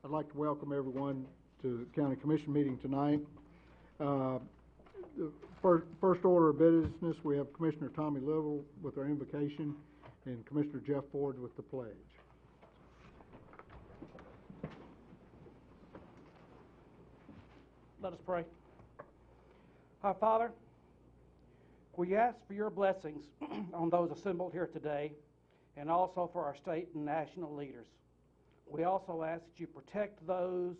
I'd like to welcome everyone to the County Commission meeting tonight. The first order of business, we have Commissioner Tommy Little with our invocation and Commissioner Jeff Ford with the pledge. Let us pray. Our Father, we ask for your blessings on those assembled here today and also for our state and national leaders. We also ask that you protect those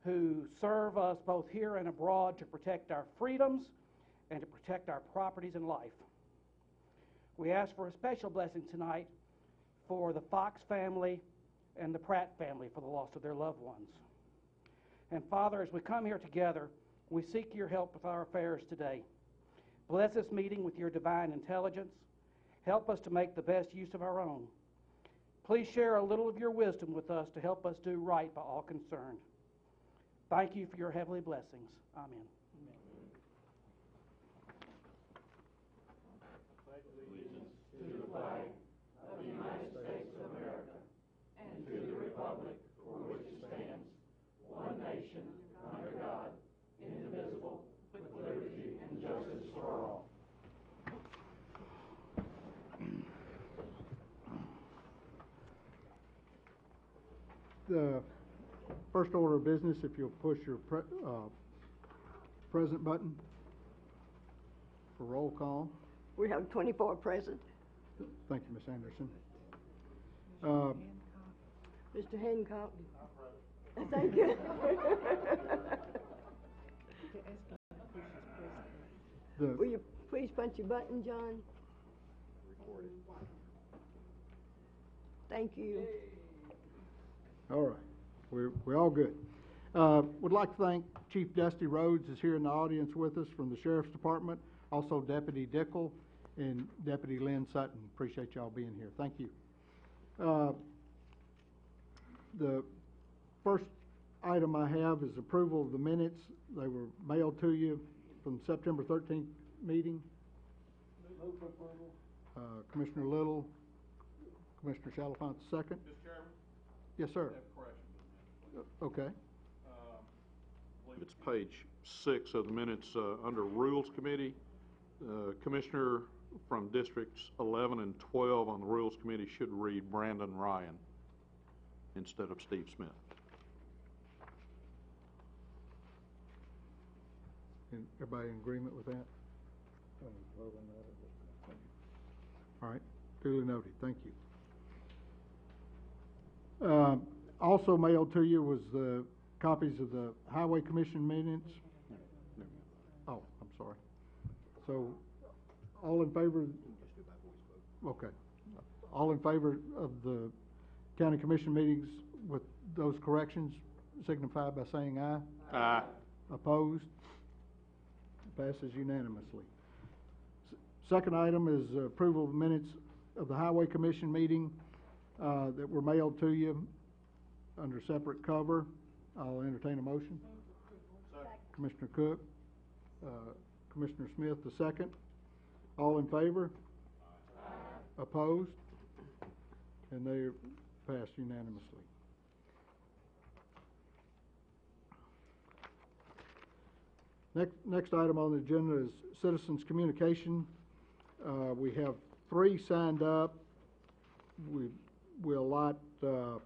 who serve us both here and abroad to protect our freedoms and to protect our properties and life. We ask for a special blessing tonight for the Fox family and the Pratt family for the loss of their loved ones. And Father, as we come here together, we seek your help with our affairs today. Bless this meeting with your divine intelligence. Help us to make the best use of our own. Please share a little of your wisdom with us to help us do right by all concerned. Thank you for your heavenly blessings. Amen. Allegiance to the flag of the United States of America and to the republic for which it stands, one nation, under God, indivisible, with liberty and justice for all. The first order of business, if you'll push your present button for roll call. We have 24 present. Thank you, Ms. Anderson. Mr. Hancock. Thank you. Will you please punch your button, John? Recorded. Thank you. All right, we're all good. Would like to thank Chief Dusty Rhodes is here in the audience with us from the Sheriff's Department, also Deputy Dickel and Deputy Lynn Sutton. Appreciate y'all being here. Thank you. The first item I have is approval of the minutes. They were mailed to you from September 13th meeting. Move for approval. Commissioner Little, Commissioner Chalifant, second. Mr. Chairman? Yes, sir. I have a correction. Okay. I believe it's page 6 of the minutes under Rules Committee. Commissioner from Districts 11 and 12 on the Rules Committee should read Brandon Ryan instead of Steve Smith. Everybody in agreement with that? All right, duly noted. Thank you. Also mailed to you was the copies of the Highway Commission minutes. Oh, I'm sorry. So, all in favor? Okay. All in favor of the County Commission meetings with those corrections signify by saying aye. Aye. Opposed? Passes unanimously. Second item is approval of minutes of the Highway Commission meeting that were mailed to you under separate cover. I'll entertain a motion. Second. Commissioner Cook, Commissioner Smith, the second. All in favor? Aye. Opposed? And they passed unanimously. Next item on the agenda is citizens communication. We have 3 signed up. We allot, to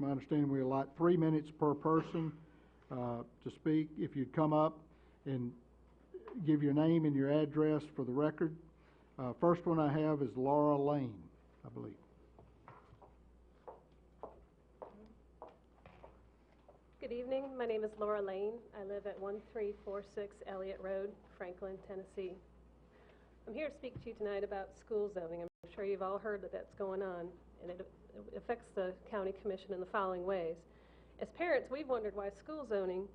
my understanding, we allot 3 minutes per person to speak. If you'd come up and give your name and your address for the record. First one I have is Laura Lane, I believe. Good evening. My name is Laura Lane. I live at 1346 Elliott Road, Franklin, Tennessee. I'm here to speak to you tonight about school zoning. I'm sure you've all heard that that's going on, and it affects the county commission in the following ways. As parents, we've wondered why school zoning,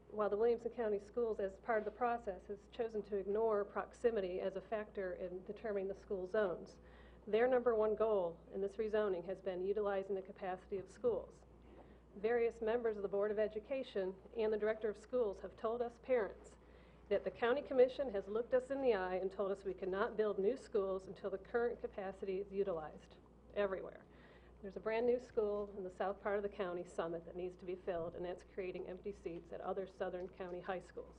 while the Williamson County Schools, as part of the process, has chosen to ignore proximity as a factor in determining the school zones. Their number one goal in this rezoning has been utilizing the capacity of schools. Various members of the Board of Education and the Director of Schools have told us parents that the County Commission has looked us in the eye and told us we cannot build new schools until the current capacity is utilized everywhere. There's a brand new school in the south part of the county, Summit, that needs to be filled, and that's creating empty seats at other southern county high schools.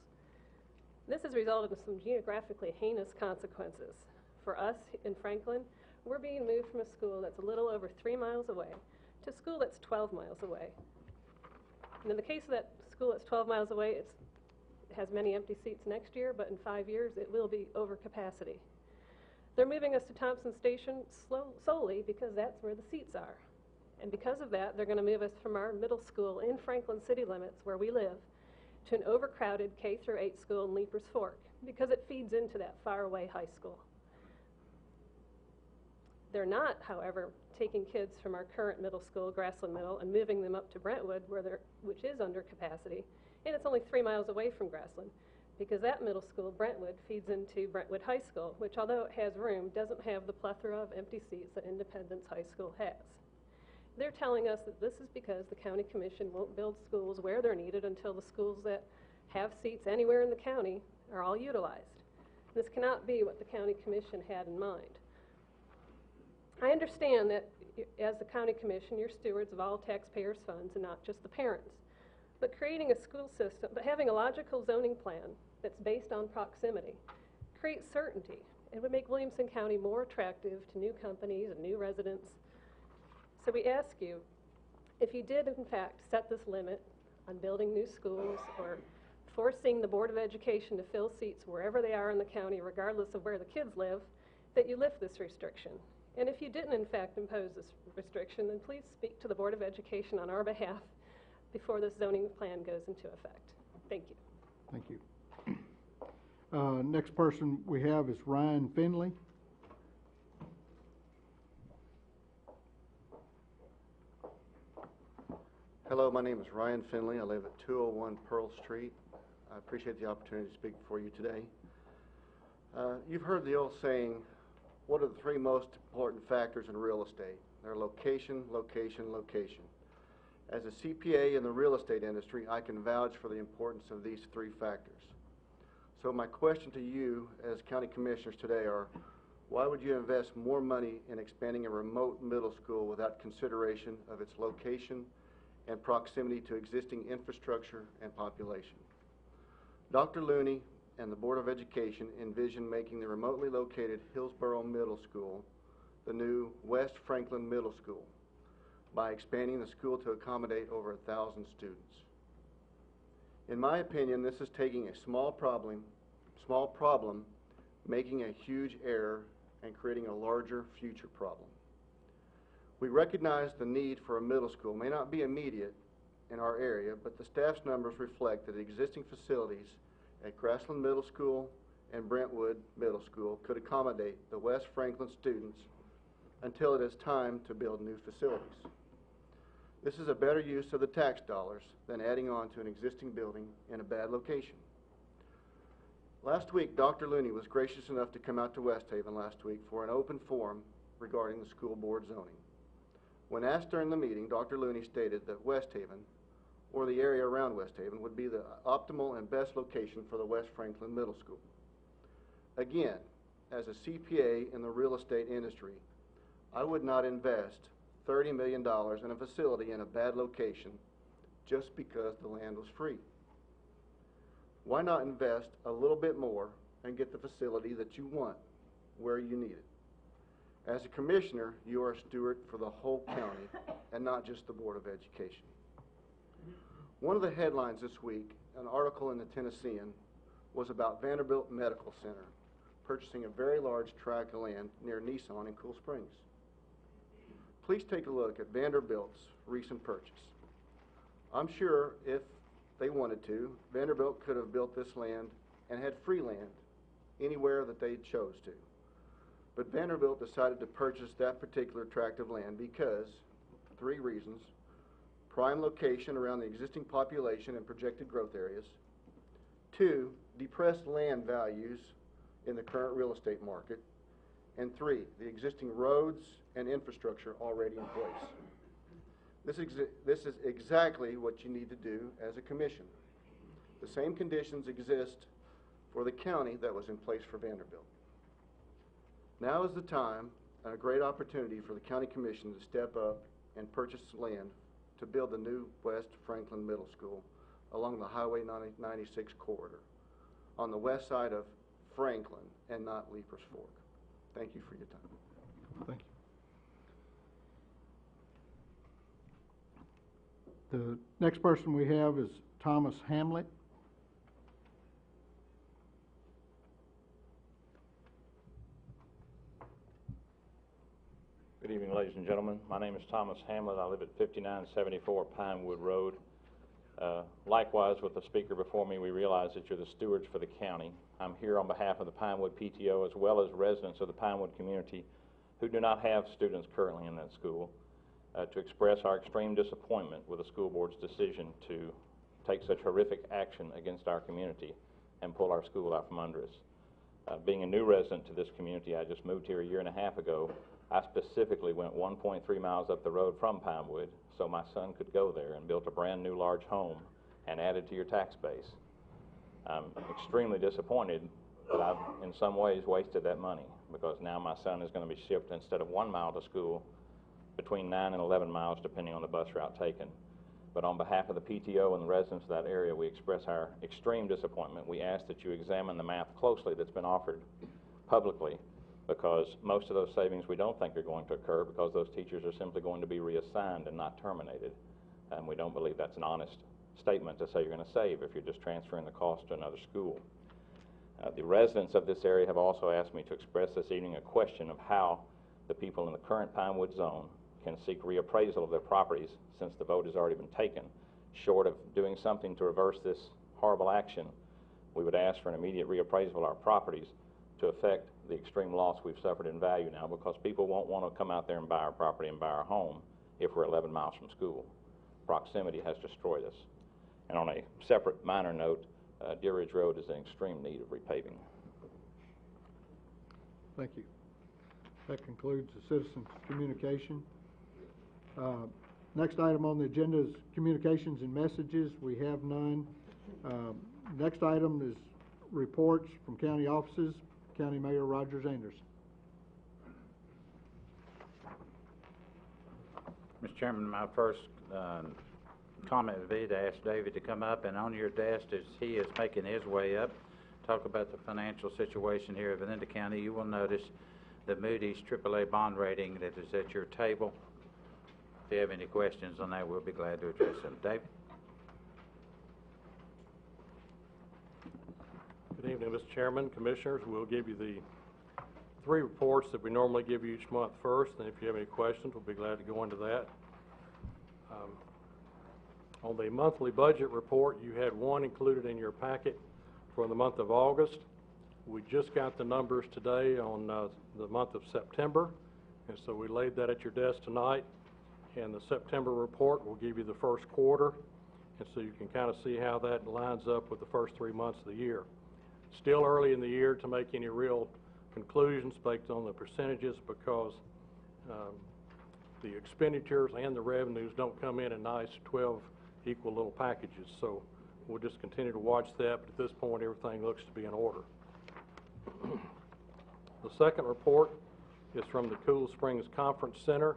This has resulted in some geographically heinous consequences. For us in Franklin, we're being moved from a school that's a little over 3 miles away to a school that's 12 miles away. And in the case of that school that's 12 miles away, it has many empty seats next year, but in 5 years it will be over capacity. They're moving us to Thompson Station solely because that's where the seats are. And because of that, they're going to move us from our middle school in Franklin city limits, where we live, to an overcrowded K-8 school in Leapers Fork, because it feeds into that faraway high school. They're not, however, taking kids from our current middle school, Grassland Middle, and moving them up to Brentwood, which is under capacity, and it's only 3 miles away from Grassland, because that middle school, Brentwood, feeds into Brentwood High School, which, although it has room, doesn't have the plethora of empty seats that Independence High School has. They're telling us that this is because the county commission won't build schools where they're needed until the schools that have seats anywhere in the county are all utilized. This cannot be what the county commission had in mind. I understand that as the county commission, you're stewards of all taxpayers' funds and not just the parents. But having a logical zoning plan that's based on proximity creates certainty. It would make Williamson County more attractive to new companies and new residents. So we ask you, if you did in fact set this limit on building new schools or forcing the Board of Education to fill seats wherever they are in the county, regardless of where the kids live, that you lift this restriction. And if you didn't in fact impose this restriction, then please speak to the Board of Education on our behalf before this zoning plan goes into effect. Thank you. Thank you. Next person we have is Ryan Finley. Hello, my name is Ryan Finley. I live at 201 Pearl Street. I appreciate the opportunity to speak before you today. You've heard the old saying, what are the 3 most important factors in real estate? They're location, location, location. As a CPA in the real estate industry, I can vouch for the importance of these 3 factors. So my question to you as county commissioners today are, why would you invest more money in expanding a remote middle school without consideration of its location and proximity to existing infrastructure and population? Dr. Looney and the Board of Education envision making the remotely located Hillsborough Middle School the new West Franklin Middle School by expanding the school to accommodate over 1,000 students. In my opinion, this is taking a small problem, making a huge error, and creating a larger future problem. We recognize the need for a middle school may not be immediate in our area, but the staff's numbers reflect that existing facilities at Grassland Middle School and Brentwood Middle School could accommodate the West Franklin students until it is time to build new facilities. This is a better use of the tax dollars than adding on to an existing building in a bad location. Last week, Dr. Looney was gracious enough to come out to West Haven last week for an open forum regarding the school board zoning. When asked during the meeting, Dr. Looney stated that West Haven, or the area around West Haven, would be the optimal and best location for the West Franklin Middle School. Again, as a CPA in the real estate industry, I would not invest $30 million in a facility in a bad location just because the land was free. Why not invest a little bit more and get the facility that you want where you need it? As a commissioner, you are a steward for the whole county and not just the Board of Education. One of the headlines this week, an article in the Tennessean, was about Vanderbilt Medical Center purchasing a very large tract of land near Nissan in Cool Springs. Please take a look at Vanderbilt's recent purchase. I'm sure if they wanted to, Vanderbilt could have built this land and had free land anywhere that they chose to. But Vanderbilt decided to purchase that particular tract of land because 3 reasons: prime location around the existing population and projected growth areas; 2, depressed land values in the current real estate market; and 3, the existing roads and infrastructure already in place. This is exactly what you need to do as a commission. The same conditions exist for the county that was in place for Vanderbilt. Now is the time and a great opportunity for the county commission to step up and purchased land to build the new West Franklin Middle School along the Highway 96 corridor on the west side of Franklin and not Leapers Fork. Thank you for your time. Thank you. The next person we have is Thomas Hamlet. Good evening, ladies and gentlemen. My name is Thomas Hamlet. I live at 5974 Pinewood Road. Likewise, with the speaker before me, we realize that you're the stewards for the county. I'm here on behalf of the Pinewood PTO as well as residents of the Pinewood community who do not have students currently in that school to express our extreme disappointment with the school board's decision to take such horrific action against our community and pull our school out from under us. Being a new resident to this community, I just moved here a year and a half ago. I specifically went 1.3 miles up the road from Pinewood so my son could go there and built a brand new large home and added to your tax base. I'm extremely disappointed that I've in some ways wasted that money, because now my son is going to be shipped, instead of 1 mile to school, between 9 and 11 miles depending on the bus route taken. But on behalf of the PTO and the residents of that area, we express our extreme disappointment. We ask that you examine the math closely that's been offered publicly, because most of those savings we don't think are going to occur, because those teachers are simply going to be reassigned and not terminated. And we don't believe that's an honest statement to say you're going to save if you're just transferring the cost to another school. The residents of this area have also asked me to express this evening a question of how the people in the current Pinewood zone can seek reappraisal of their properties since the vote has already been taken. Short of doing something to reverse this horrible action, we would ask for an immediate reappraisal of our properties to affect the extreme loss we've suffered in value now, because people won't want to come out there and buy our property and buy our home if we're 11 miles from school. Proximity has destroyed us. And on a separate minor note, Deer Ridge Road is in extreme need of repaving. Thank you. That concludes the citizens' communication. Next item on the agenda is communications and messages. We have none. Next item is reports from county offices. County Mayor Rogers Anderson. Mr. Chairman, my first comment would be to ask David to come up, and on your desk, as he is making his way up, talk about the financial situation here in Vanetta County. You will notice the Moody's AAA bond rating that is at your table. If you have any questions on that, we'll be glad to address them. David? Good evening, Mr. Chairman, Commissioners. We'll give you the 3 reports that we normally give you each month first, and if you have any questions, we'll be glad to go into that. On the monthly budget report, you had one included in your packet for the month of August. We just got the numbers today on the month of September, and so we laid that at your desk tonight. And the September report will give you the first quarter, and so you can kind of see how that lines up with the first 3 months of the year. Still early in the year to make any real conclusions based on the percentages, because the expenditures and the revenues don't come in nice 12 equal little packages. So we'll just continue to watch that, but at this point everything looks to be in order. The second report is from the Cool Springs Conference Center.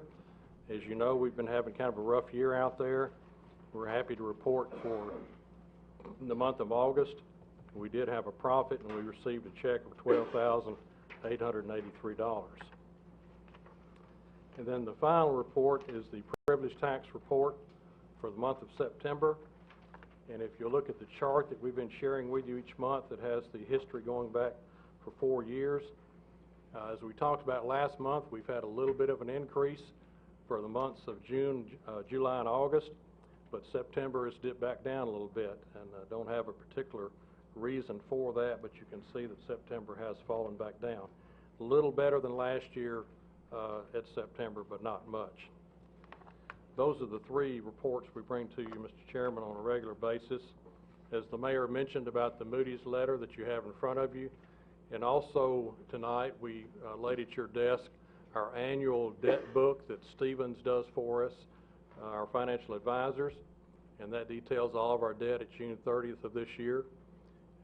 As you know, we've been having kind of a rough year out there. We're happy to report for the month of August, we did have a profit, and we received a check of $12,883. And then the final report is the privilege tax report for the month of September. And if you look at the chart that we've been sharing with you each month, it has the history going back for 4 years. As we talked about last month, we've had a little bit of an increase for the months of June, July, and August, but September has dipped back down a little bit, and don't have a particular reason for that, but you can see that September has fallen back down. A little better than last year at September, but not much. Those are the 3 reports we bring to you, Mr. Chairman, on a regular basis. As the Mayor mentioned about the Moody's letter that you have in front of you, and also tonight we laid at your desk our annual debt book that Stevens does for us, our financial advisors, and that details all of our debt at June 30th of this year.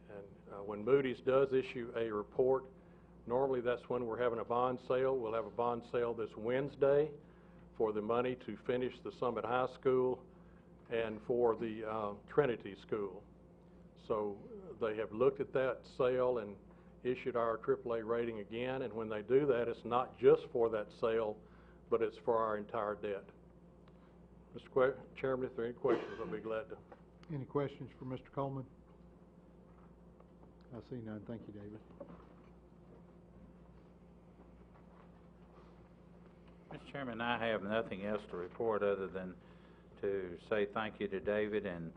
And when Moody's does issue a report, normally that's when we're having a bond sale. We'll have a bond sale this Wednesday. for the money to finish the Summit High School and for the Trinity School. So they have looked at that sale and issued our AAA rating again, and when they do that, it's not just for that sale, but it's for our entire debt. Mr. Chairman, if there are any questions, I'll be glad to. Any questions for Mr. Coleman? I see none. Thank you, David. Mr. Chairman, I have nothing else to report other than to say thank you to David and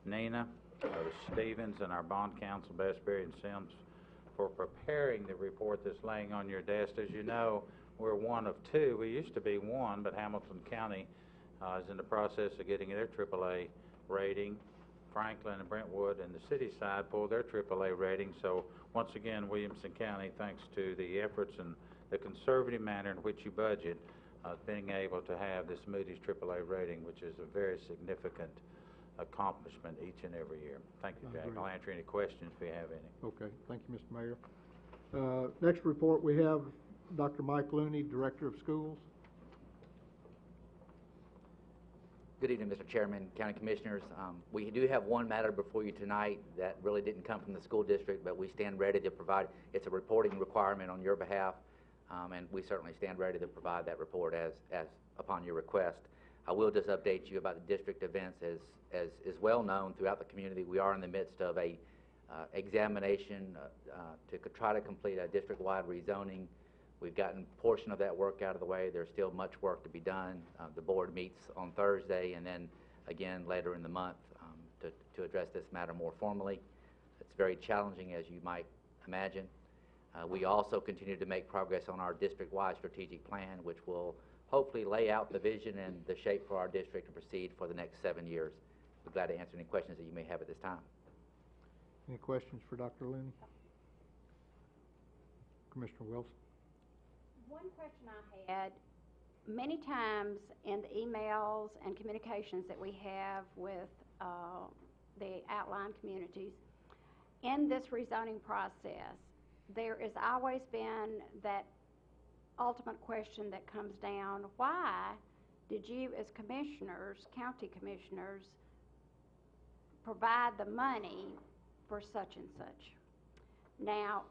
Nina, Stevens, and our bond counsel, Bassberry and Sims, for preparing the report that's laying on your desk. As you know, we're one of two. We used to be one, but Hamilton County is in the process of getting their AAA rating. Franklin and Brentwood and the city side pulled their AAA rating. So once again, Williamson County, thanks to the efforts and the conservative manner in which you budget, being able to have this Moody's AAA rating, which is a very significant accomplishment each and every year. Thank you, Jack. I'll answer any questions if you have any. Okay, thank you, Mr. Mayor. Next report we have Dr. Mike Looney, Director of Schools. Good evening, Mr. Chairman, County Commissioners. We do have one matter before you tonight that really didn't come from the school district, but we stand ready to provide. It's a reporting requirement on your behalf, and we certainly stand ready to provide that report as upon your request. I will just update you about the district events. As is well known throughout the community, we are in the midst of a examination to try to complete a district-wide rezoning. We've gotten a portion of that work out of the way. There's still much work to be done. The board meets on Thursday and then again later in the month to address this matter more formally. It's very challenging, as you might imagine. We also continue to make progress on our district-wide strategic plan, which will hopefully lay out the vision and the shape for our district to proceed for the next 7 years. We're glad to answer any questions that you may have at this time. Any questions for Dr. Looney? Commissioner Wilson? One question I had, many times in the emails and communications that we have with the outlying communities, in this rezoning process, there has always been that ultimate question that comes down: why did you as commissioners, county commissioners, provide the money for such and such? Now,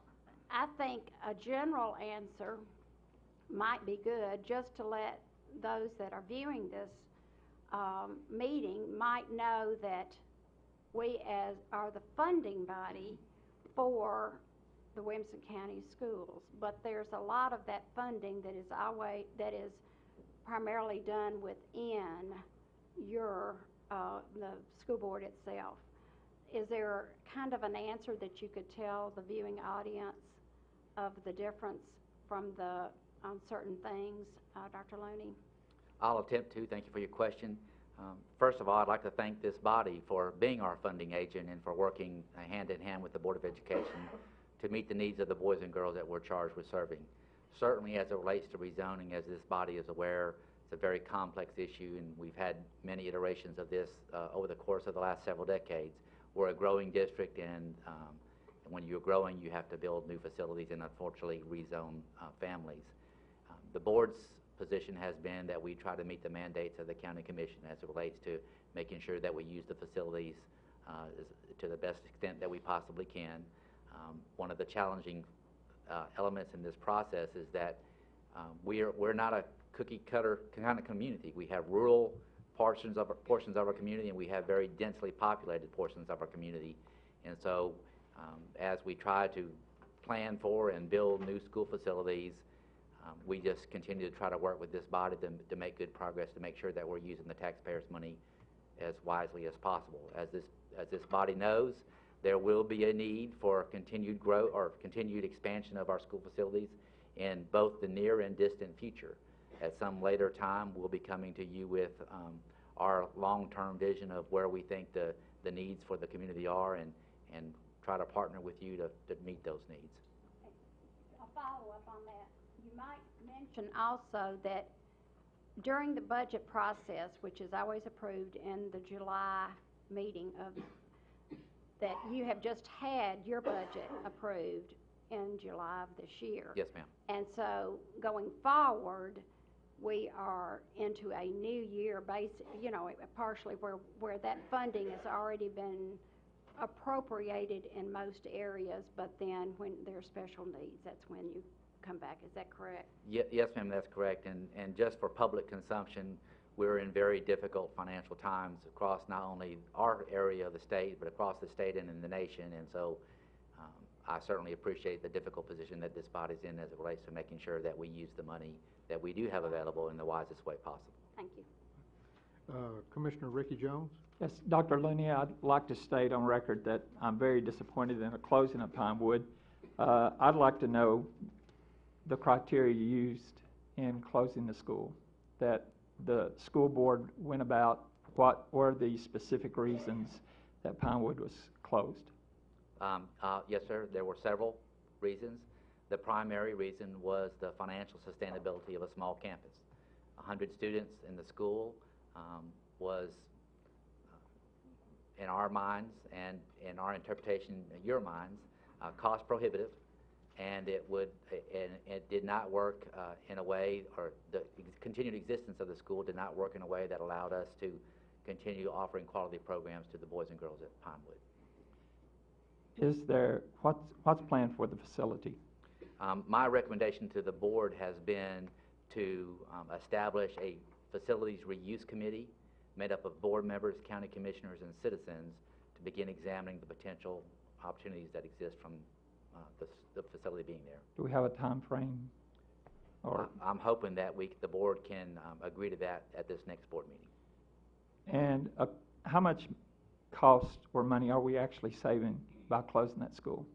I think a general answer might be good, just to let those that are viewing this meeting might know that we as are the funding body for the Williamson County schools, but there's a lot of that funding that is primarily done within your the school board itself. Is there kind of an answer that you could tell the viewing audience of the difference from the on certain things, Dr. Looney? I'll attempt to. Thank you for your question. First of all, I'd like to thank this body for being our funding agent and for working hand in hand with the Board of Education to meet the needs of the boys and girls that we're charged with serving. Certainly as it relates to rezoning, as this body is aware, it's a very complex issue, and we've had many iterations of this over the course of the last several decades. We're a growing district, and when you're growing, you have to build new facilities and unfortunately rezone families. The board's position has been that we try to meet the mandates of the county commission as it relates to making sure that we use the facilities to the best extent that we possibly can. One of the challenging elements in this process is that we're not a cookie cutter kind of community. We have rural portions of our community, and we have very densely populated portions of our community. And so as we try to plan for and build new school facilities, we just continue to try to work with this body to make good progress, to make sure that we're using the taxpayers' money as wisely as possible. As this body knows, there will be a need for continued growth or continued expansion of our school facilities in both the near and distant future. At some later time, we'll be coming to you with our long-term vision of where we think the needs for the community are, and try to partner with you to meet those needs. I'll follow up on that. You might mention also that during the budget process, which is always approved in the July meeting that you have just had your budget approved in July of this year. Yes, ma'am. And so going forward, we are into a new year partially where that funding has already been appropriated in most areas, but then when there are special needs, that's when you come back. Is that correct? Yes, ma'am, that's correct. And just for public consumption, we're in very difficult financial times across not only our area of the state, but across the state and in the nation. And so I certainly appreciate the difficult position that this body's in as it relates to making sure that we use the money that we do have available in the wisest way possible. Thank you. Commissioner Ricky Jones? Yes, Dr. Looney, I'd like to state on record that I'm very disappointed in the closing of Pinewood. I'd like to know the criteria used in closing the school, that the school board went about. What were the specific reasons that Pinewood was closed? Yes, sir, there were several reasons. The primary reason was the financial sustainability of a small campus. 100 students in the school was, in our minds and in our interpretation, in your minds, cost prohibitive, and it did not work in a way, or the continued existence of the school did not work in a way that allowed us to continue offering quality programs to the boys and girls at Pinewood. What's planned for the facility? My recommendation to the board has been to establish a facilities reuse committee made up of board members, county commissioners, and citizens to begin examining the potential opportunities that exist from the facility being there. Do we have a time frame? Or I'm hoping that the board can agree to that at this next board meeting. And how much cost or money are we actually saving by closing that school?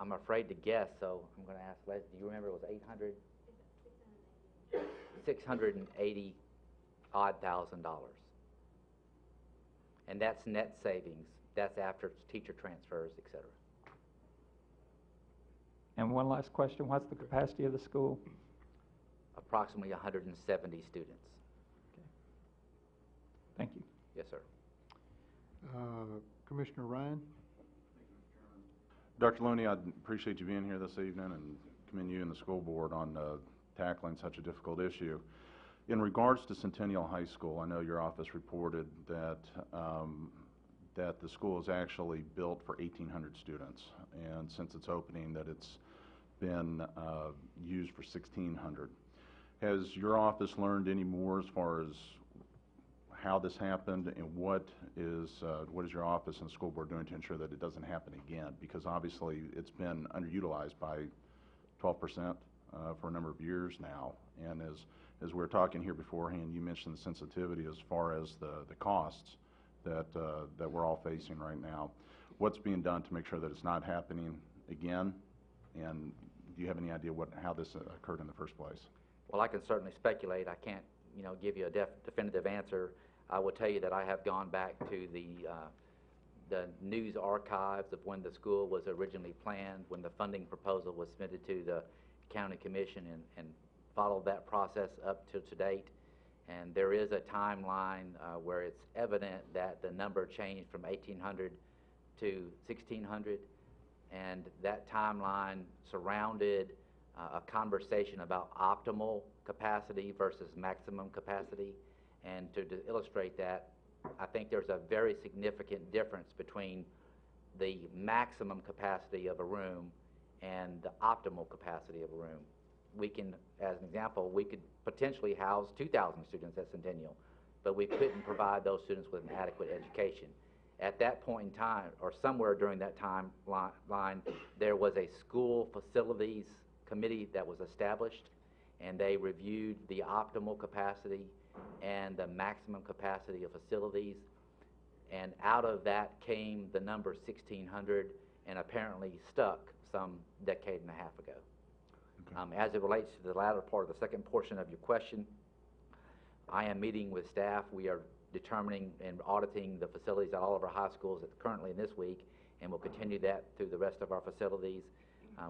I'm afraid to guess, so I'm going to ask Leslie. Do you remember it was $680,000. And that's net savings. That's after teacher transfers, et cetera. And one last question, what's the capacity of the school? Approximately 170 students. Okay. Thank you. Yes, sir. Commissioner Ryan? Dr. Looney, I appreciate you being here this evening and commend you and the school board on tackling such a difficult issue. In regards to Centennial High School, I know your office reported that that the school is actually built for 1,800 students, and since its opening that it's been used for 1,600. Has your office learned any more as far as how this happened, and what is your office and the school board doing to ensure that it doesn't happen again? Because obviously it's been underutilized by 12% for a number of years now, and as we were talking here beforehand, you mentioned the sensitivity as far as the costs that we're all facing right now. What's being done to make sure that it's not happening again, and do you have any idea how this occurred in the first place? Well, I can certainly speculate. I can't, give you a definitive answer. I will tell you that I have gone back to the news archives of when the school was originally planned, when the funding proposal was submitted to the county commission, and followed that process up to date. And there is a timeline where it's evident that the number changed from 1,800 to 1,600, and that timeline surrounded a conversation about optimal capacity versus maximum capacity. And to illustrate that, I think there's a very significant difference between the maximum capacity of a room and the optimal capacity of a room. We can, as an example, we could potentially house 2,000 students at Centennial, but we couldn't provide those students with an adequate education. At that point in time, or somewhere during that timeline, there was a school facilities committee that was established, and they reviewed the optimal capacity and the maximum capacity of facilities, and out of that came the number 1,600, and apparently stuck some decade and a half ago. Okay. As it relates to the latter part of the second portion of your question, I am meeting with staff. We are determining and auditing the facilities at all of our high schools currently this week, and we'll continue that through the rest of our facilities.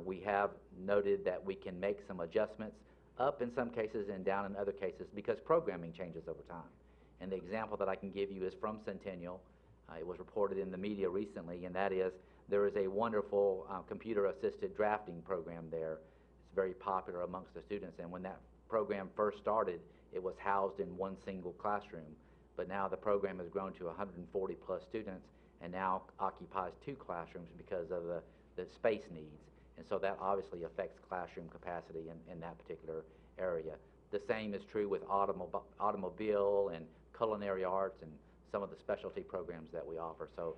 We have noted that we can make some adjustments up in some cases and down in other cases because programming changes over time. And the example that I can give you is from Centennial. It was reported in the media recently, and that is there is a wonderful computer-assisted drafting program there. It's very popular amongst the students. And when that program first started, it was housed in one single classroom. But now the program has grown to 140 plus students and now occupies 2 classrooms because of the space needs. And so that obviously affects classroom capacity in that particular area. The same is true with automobile and culinary arts and some of the specialty programs that we offer. So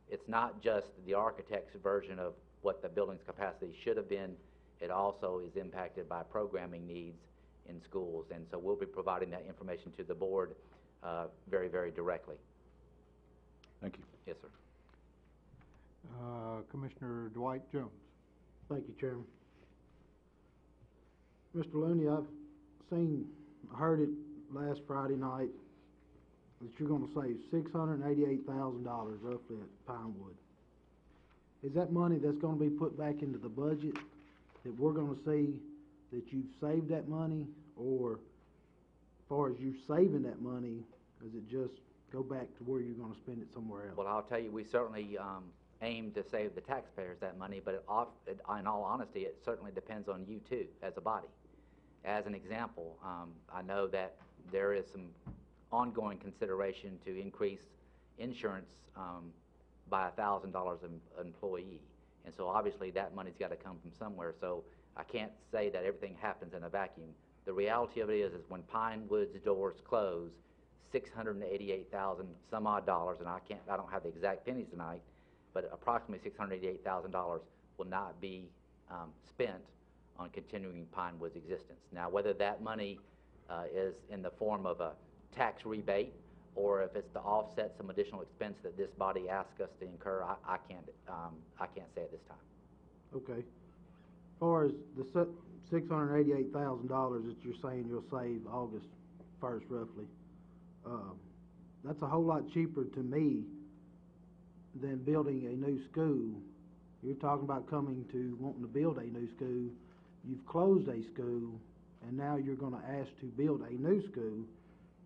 it's not just the architect's version of what the building's capacity should have been. It also is impacted by programming needs in schools. And so we'll be providing that information to the board very, very directly. Thank you. Yes, sir. Commissioner Dwight Jones. Thank you, Chairman. Mr. Looney, I heard it last Friday night that you're gonna save $688,000 roughly at Pinewood. Is that money that's gonna be put back into the budget, that we're gonna see that you've saved that money, or as far as you saving that money, does it just go back to where you're gonna spend it somewhere else? Well, I'll tell you, we certainly aim to save the taxpayers that money, but in all honesty, it certainly depends on you too, as a body. As an example, I know that there is some ongoing consideration to increase insurance by $1,000 an employee. And so obviously that money's got to come from somewhere. So I can't say that everything happens in a vacuum. The reality of it is when Pinewood's doors close, $688,000 some odd dollars, and I don't have the exact pennies tonight, but approximately $688,000 will not be spent on continuing Pinewood's existence. Now, whether that money is in the form of a tax rebate or if it's to offset some additional expense that this body asks us to incur, I can't say at this time. Okay. As far as the $688,000 that you're saying you'll save August 1st roughly, that's a whole lot cheaper to me than building a new school. You're talking about wanting to build a new school. You've closed a school, and now you're going to ask to build a new school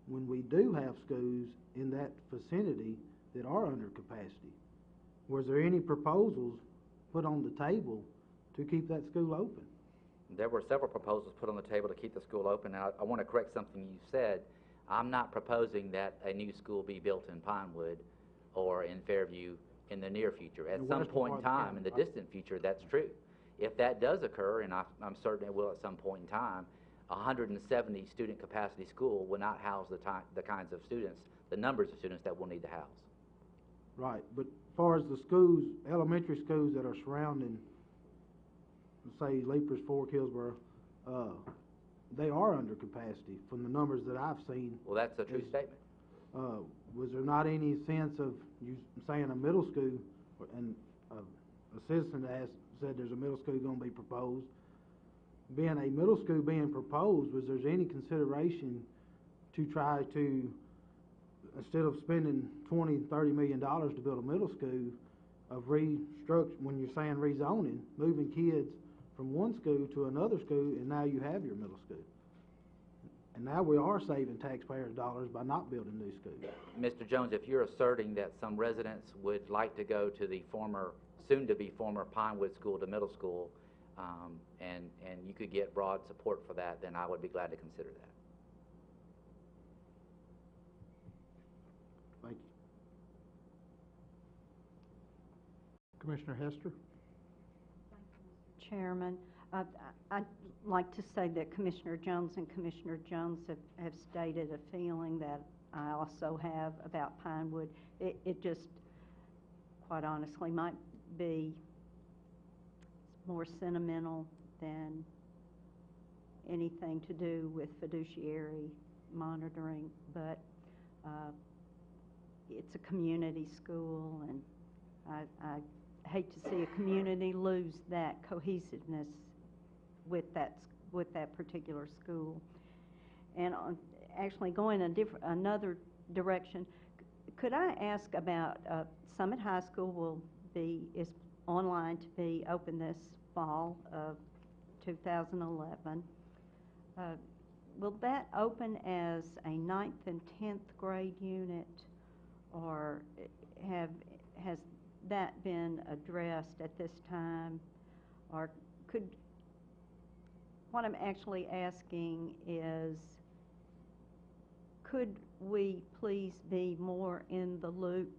when we do have schools in that vicinity that are under capacity. Was there any proposals put on the table to keep that school open? There were several proposals put on the table to keep the school open. Now, I want to correct something you said. I'm not proposing that a new school be built in Pinewood or in Fairview in the near future. At some point in time, in the distant future, that's true. If that does occur, and I'm certain it will at some point in time, 170 student capacity school will not house the kinds of students, the numbers of students that we'll need to house. Right, but as far as the schools, elementary schools that are surrounding, say, Leapers, Fork, Hillsborough, they are under capacity from the numbers that I've seen. Well, that's a true statement. Was there not any sense of you saying a middle school, and a citizen said there's a middle school going to be proposed? Being a middle school being proposed, was there any consideration to try to, instead of spending $20-30 million to build a middle school, of when you're saying rezoning, moving kids from one school to another school, and now you have your middle school? And now we are saving taxpayers' dollars by not building new schools. Mr. Jones, if you're asserting that some residents would like to go to the soon-to-be former Pinewood School to middle school, and you could get broad support for that, then I would be glad to consider that. Thank you. Commissioner Hester? Chairman, I'd like to say that Commissioner Jones and Commissioner Jones have stated a feeling that I also have about Pinewood. It just, quite honestly, might be more sentimental than anything to do with fiduciary monitoring, but it's a community school, and I hate to see a community lose that cohesiveness with that particular school. And actually going another direction, could I ask about Summit High School is online to be open this fall of 2011. Will that open as a 9th and 10th grade unit, or has that been addressed at this time? Or what I'm actually asking is, could we please be more in the loop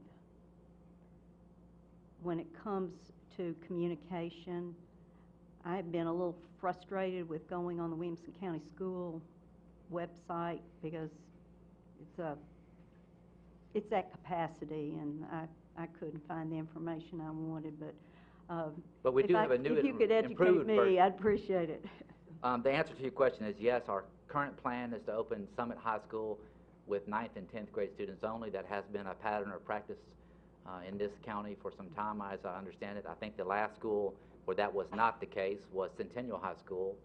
when it comes to communication? I've been a little frustrated with going on the Williamson County School website because it's at capacity, and I couldn't find the information I wanted, But we do have a new if you could educate improved me, version. I'd appreciate it. The answer to your question is yes. Our current plan is to open Summit High School with 9th and 10th grade students only. That has been a pattern or practice in this county for some time, as I understand it. I think the last school where that was not the case was Centennial High School,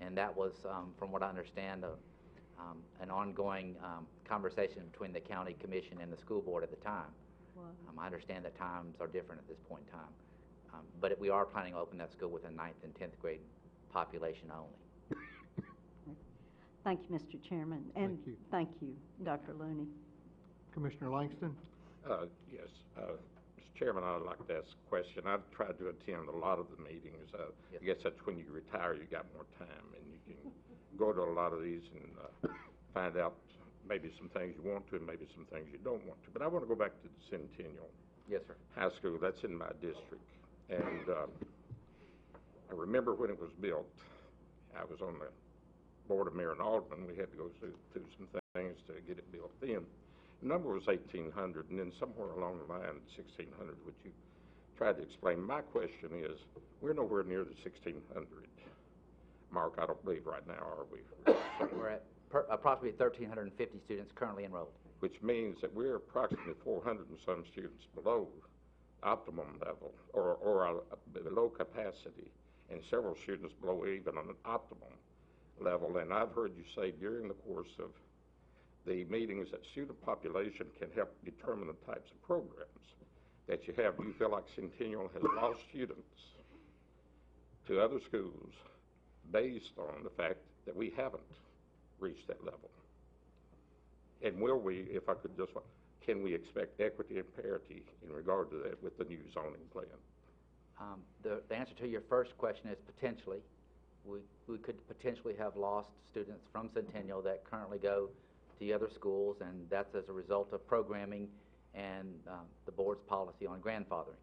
and that was, from what I understand, an ongoing conversation between the county commission and the school board at the time. Wow. I understand that times are different at this point in time, but we are planning to open that school with a 9th and 10th grade population only. Thank you, Mr. Chairman, and Thank you. thank you, Dr. Looney. Commissioner Langston? Yes, Mr. Chairman, I'd like to ask a question. I've tried to attend a lot of the meetings. Yes. I guess that's when you retire, you got more time, and you can go to a lot of these and find out maybe some things you want to and maybe some things you don't want to. But I want to go back to the Centennial Yes, sir. High School. That's in my district. And I remember when it was built, I was on the board of mayor and alderman. We had to go through some things to get it built then. The number was 1,800, and then somewhere along the line, 1,600, which you tried to explain. My question is, we're nowhere near the 1,600 mark, I don't believe, right now, are we? We're at approximately 1,350 students currently enrolled. Which means that we're approximately 400 and some students below optimum level, or below capacity, and several students below even on an optimum level. And I've heard you say during the course of the meetings that student population can help determine the types of programs that you have. Do you feel like Centennial has lost students to other schools based on the fact that we haven't reached that level? And will we, if I could just, can we expect equity and parity in regard to that with the new zoning plan? The answer to your first question is potentially. We could potentially have lost students from Centennial that currently go to the other schools, and that's as a result of programming and the board's policy on grandfathering.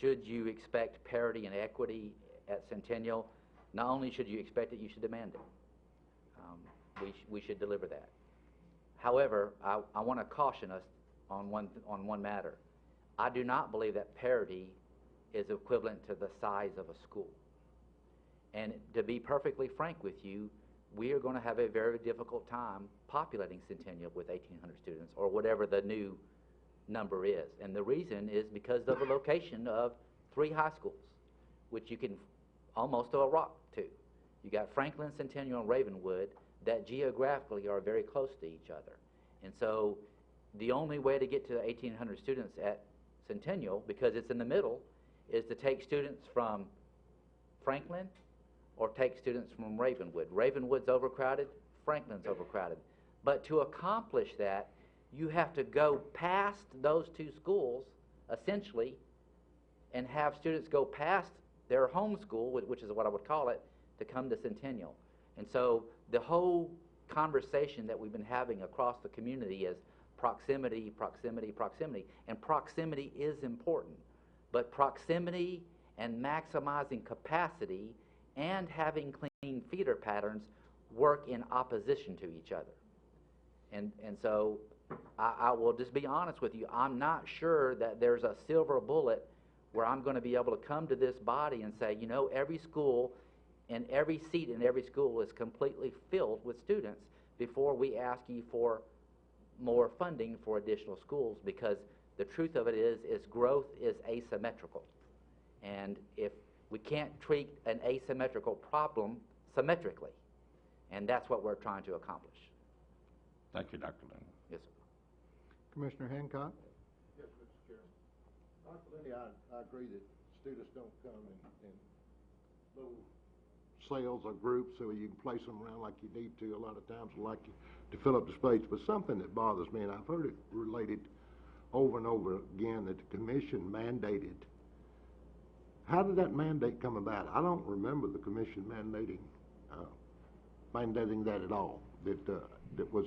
Should you expect parity and equity at Centennial, not only should you expect it, you should demand it. We should deliver that. However, I want to caution us on one matter. I do not believe that parity is equivalent to the size of a school. And to be perfectly frank with you, we are going to have a very difficult time populating Centennial with 1,800 students, or whatever the new number is. And the reason is because of the location of 3 high schools, which you can almost throw a rock to. You got Franklin, Centennial, and Ravenwood that geographically are very close to each other. And so the only way to get to 1,800 students at Centennial, because it's in the middle, is to take students from Franklin or take students from Ravenwood. Ravenwood's overcrowded, Franklin's overcrowded. But to accomplish that, you have to go past those 2 schools, essentially, and have students go past their home school, which is what I would call it, to come to Centennial. And so the whole conversation that we've been having across the community is proximity, proximity, proximity. And proximity is important. But proximity and maximizing capacity and having clean feeder patterns work in opposition to each other. And so I will just be honest with you, I'm not sure that there's a silver bullet where I'm going to be able to come to this body and say, you know, every school and every seat in every school is completely filled with students before we ask you for more funding for additional schools, because the truth of it is growth is asymmetrical. And if we can't treat an asymmetrical problem symmetrically, and that's what we're trying to accomplish. Thank you, Dr. Looney. Yes, sir. Commissioner Hancock? Yes, Mr. Chairman. Dr. Looney, I agree that students don't come in little cells or groups so you can place them around like you need to. A lot of times like to fill up the space. But something that bothers me, and I've heard it related over and over again, that the commission mandated how did that mandate come about? I don't remember the commission mandating that at all. That was,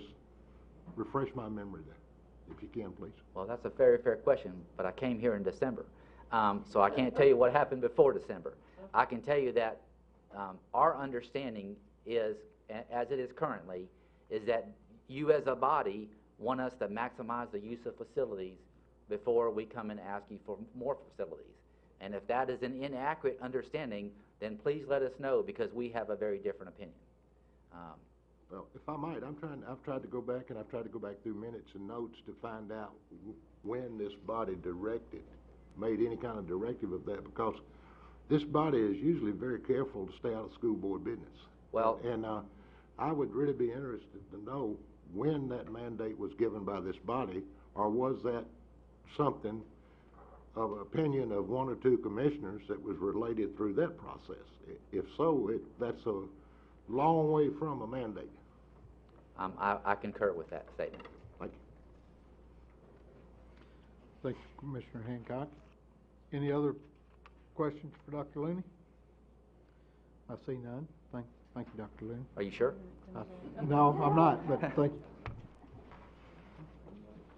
refresh my memory there, if you can, please. Well, that's a very fair question, but I came here in December, so I can't tell you what happened before December. I can tell you that our understanding is, as it is currently, is that you as a body want us to maximize the use of facilities before we come and ask you for more facilities. And if that is an inaccurate understanding, then please let us know, because we have a very different opinion. Well, if I might, I've tried to go back, and I've tried to go back through minutes and notes to find out when this body made any kind of directive of that, because this body is usually very careful to stay out of school board business. Well, and I would really be interested to know when that mandate was given by this body, or was that something of opinion of one or two commissioners that was related through that process? If so, that's a long way from a mandate. I concur with that statement. Thank you. Thank you, Commissioner Hancock. Any other questions for Dr. Looney? I see none. Thank you, Dr. Looney. Are you sure? No, I'm not, but thank you.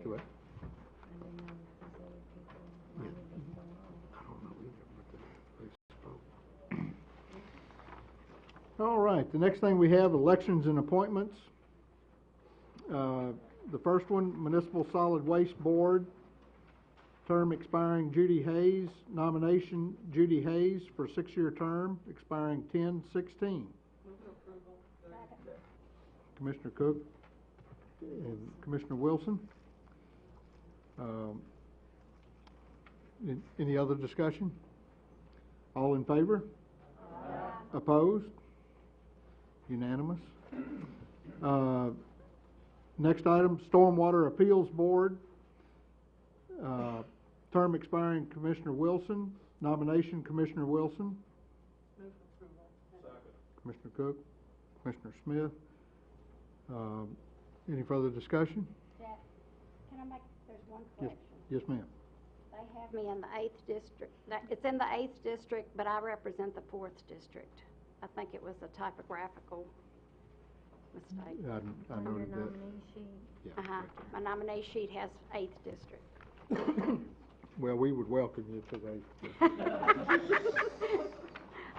Go ahead. All right, the next thing we have, elections and appointments. The first one, Municipal Solid Waste Board, term expiring Judy Hayes, nomination Judy Hayes for 6-year term expiring 10/16. Commissioner Cook and Commissioner Wilson. Any other discussion? All in favor? Aye. Opposed? Unanimous. Next item, Stormwater Appeals Board, term expiring Commissioner Wilson, nomination Commissioner Wilson. Move approval. Second. Commissioner Cook, Commissioner Smith. Any further discussion? Jack, can I make, there's one Yes, correction. yes, ma'am. They have me in the 8th district. It's in the 8th district, but I represent the 4th district. I think it was a typographical mistake. I noted that. Uh-huh. My nominee sheet has 8th district. Well, we would welcome you today.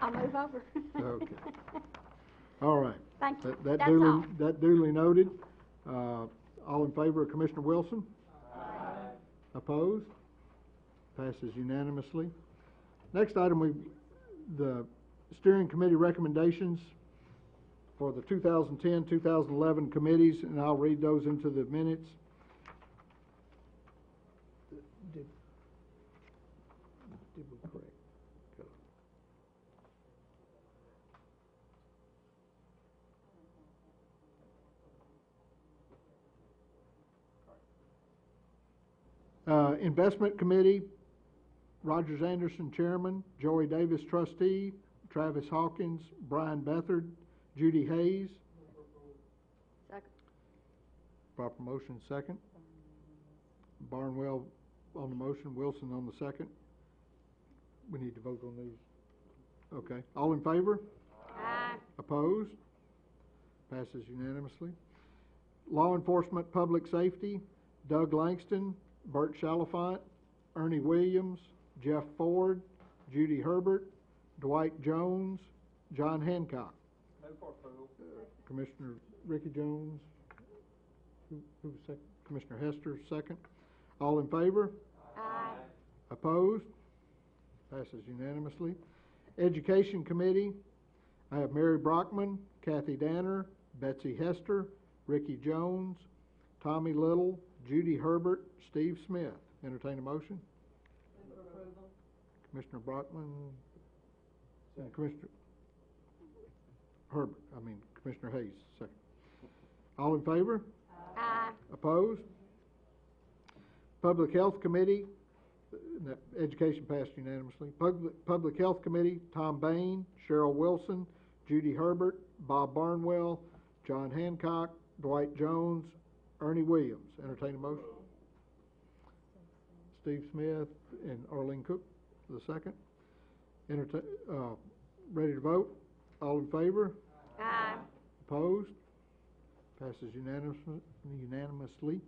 I'll move over. Okay. All right. Thank you. That That's duly, all. that duly noted. All in favor of Commissioner Wilson? Aye. Opposed? Passes unanimously. Next item, the steering committee recommendations for the 2010-2011 committees, and I'll read those into the minutes. Did we correct? Investment Committee, Rogers Anderson, Chairman, Joey Davis, Trustee, Travis Hawkins, Brian Bethard, Judy Hayes. Second. Proper motion, second. Barnwell on the motion, Wilson on the second. We need to vote on these. Okay. All in favor? Aye. Opposed? Passes unanimously. Law Enforcement Public Safety, Doug Langston, Bert Chalifant, Ernie Williams, Jeff Ford, Judy Herbert, Dwight Jones, John Hancock. Move for approval. Commissioner Ricky Jones. Who was second? Commissioner Hester, second. All in favor? Aye. Opposed? Passes unanimously. Education Committee, I have Mary Brockman, Kathy Danner, Betsy Hester, Ricky Jones, Tommy Little, Judy Herbert, Steve Smith. Entertain a motion. Move approval. Commissioner Brockman, and Commissioner Commissioner Hayes, second. All in favor? Aye. Opposed? Public Health Committee, Education passed unanimously. Public Health Committee, Tom Bain, Cheryl Wilson, Judy Herbert, Bob Barnwell, John Hancock, Dwight Jones, Ernie Williams. Entertain a motion. Steve Smith and Arlene Cook, the second. Ready to vote? All in favor? Aye. Opposed? Passes unanimously.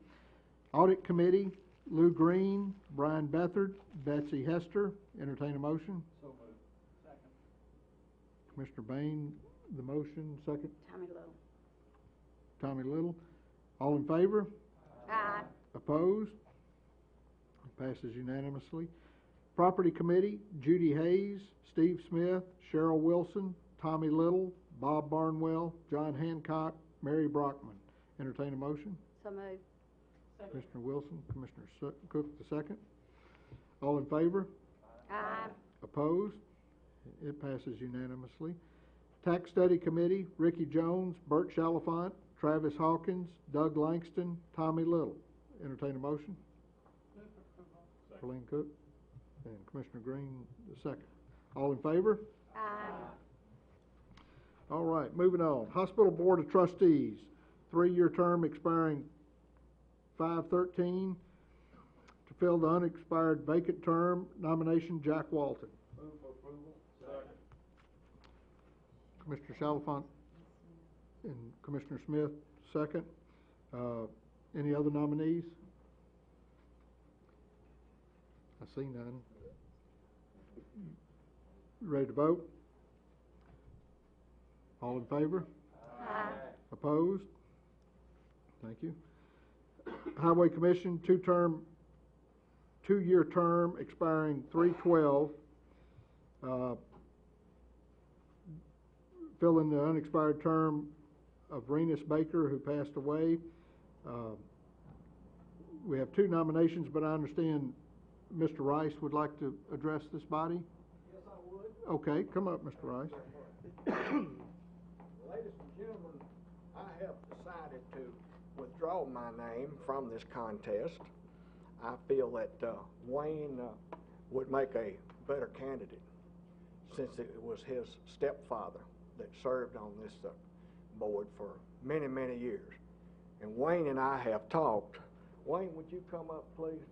Audit Committee, Lou Green, Brian Beathard, Betsy Hester. Entertain a motion. So moved. Second. Commissioner Bain, the motion. Second, Tommy Little. Tommy Little. All in favor? Aye. Opposed? Passes unanimously. Property Committee, Judy Hayes, Steve Smith, Cheryl Wilson, Tommy Little, Bob Barnwell, John Hancock, Mary Brockman. Entertain a motion. So moved. Commissioner Wilson, Commissioner Cook the second. All in favor? Aye. Opposed? It passes unanimously. Tax Study Committee, Ricky Jones, Bert Chalifant, Travis Hawkins, Doug Langston, Tommy Little. Entertain a motion. Colleen Cook and Commissioner Green the second. All in favor? Aye. All right, moving on. Hospital Board of Trustees, 3-year term expiring 5/13. To fill the unexpired vacant term, nomination Jack Walton. Move for approval. Second. Commissioner Chalifant and Commissioner Smith, second. Any other nominees? I see none. Ready to vote? All in favor? Aye. Opposed? Thank you. Highway Commission, 2-year term expiring 3/12. Filling the unexpired term of Renus Baker, who passed away. We have 2 nominations, but I understand Mr. Rice would like to address this body? Yes, I would. Okay, come up, Mr. Rice. Ladies and gentlemen, I have decided to withdraw my name from this contest. I feel that Wayne would make a better candidate, since it was his stepfather that served on this board for many, many years. And Wayne and I have talked. Wayne, would you come up, please?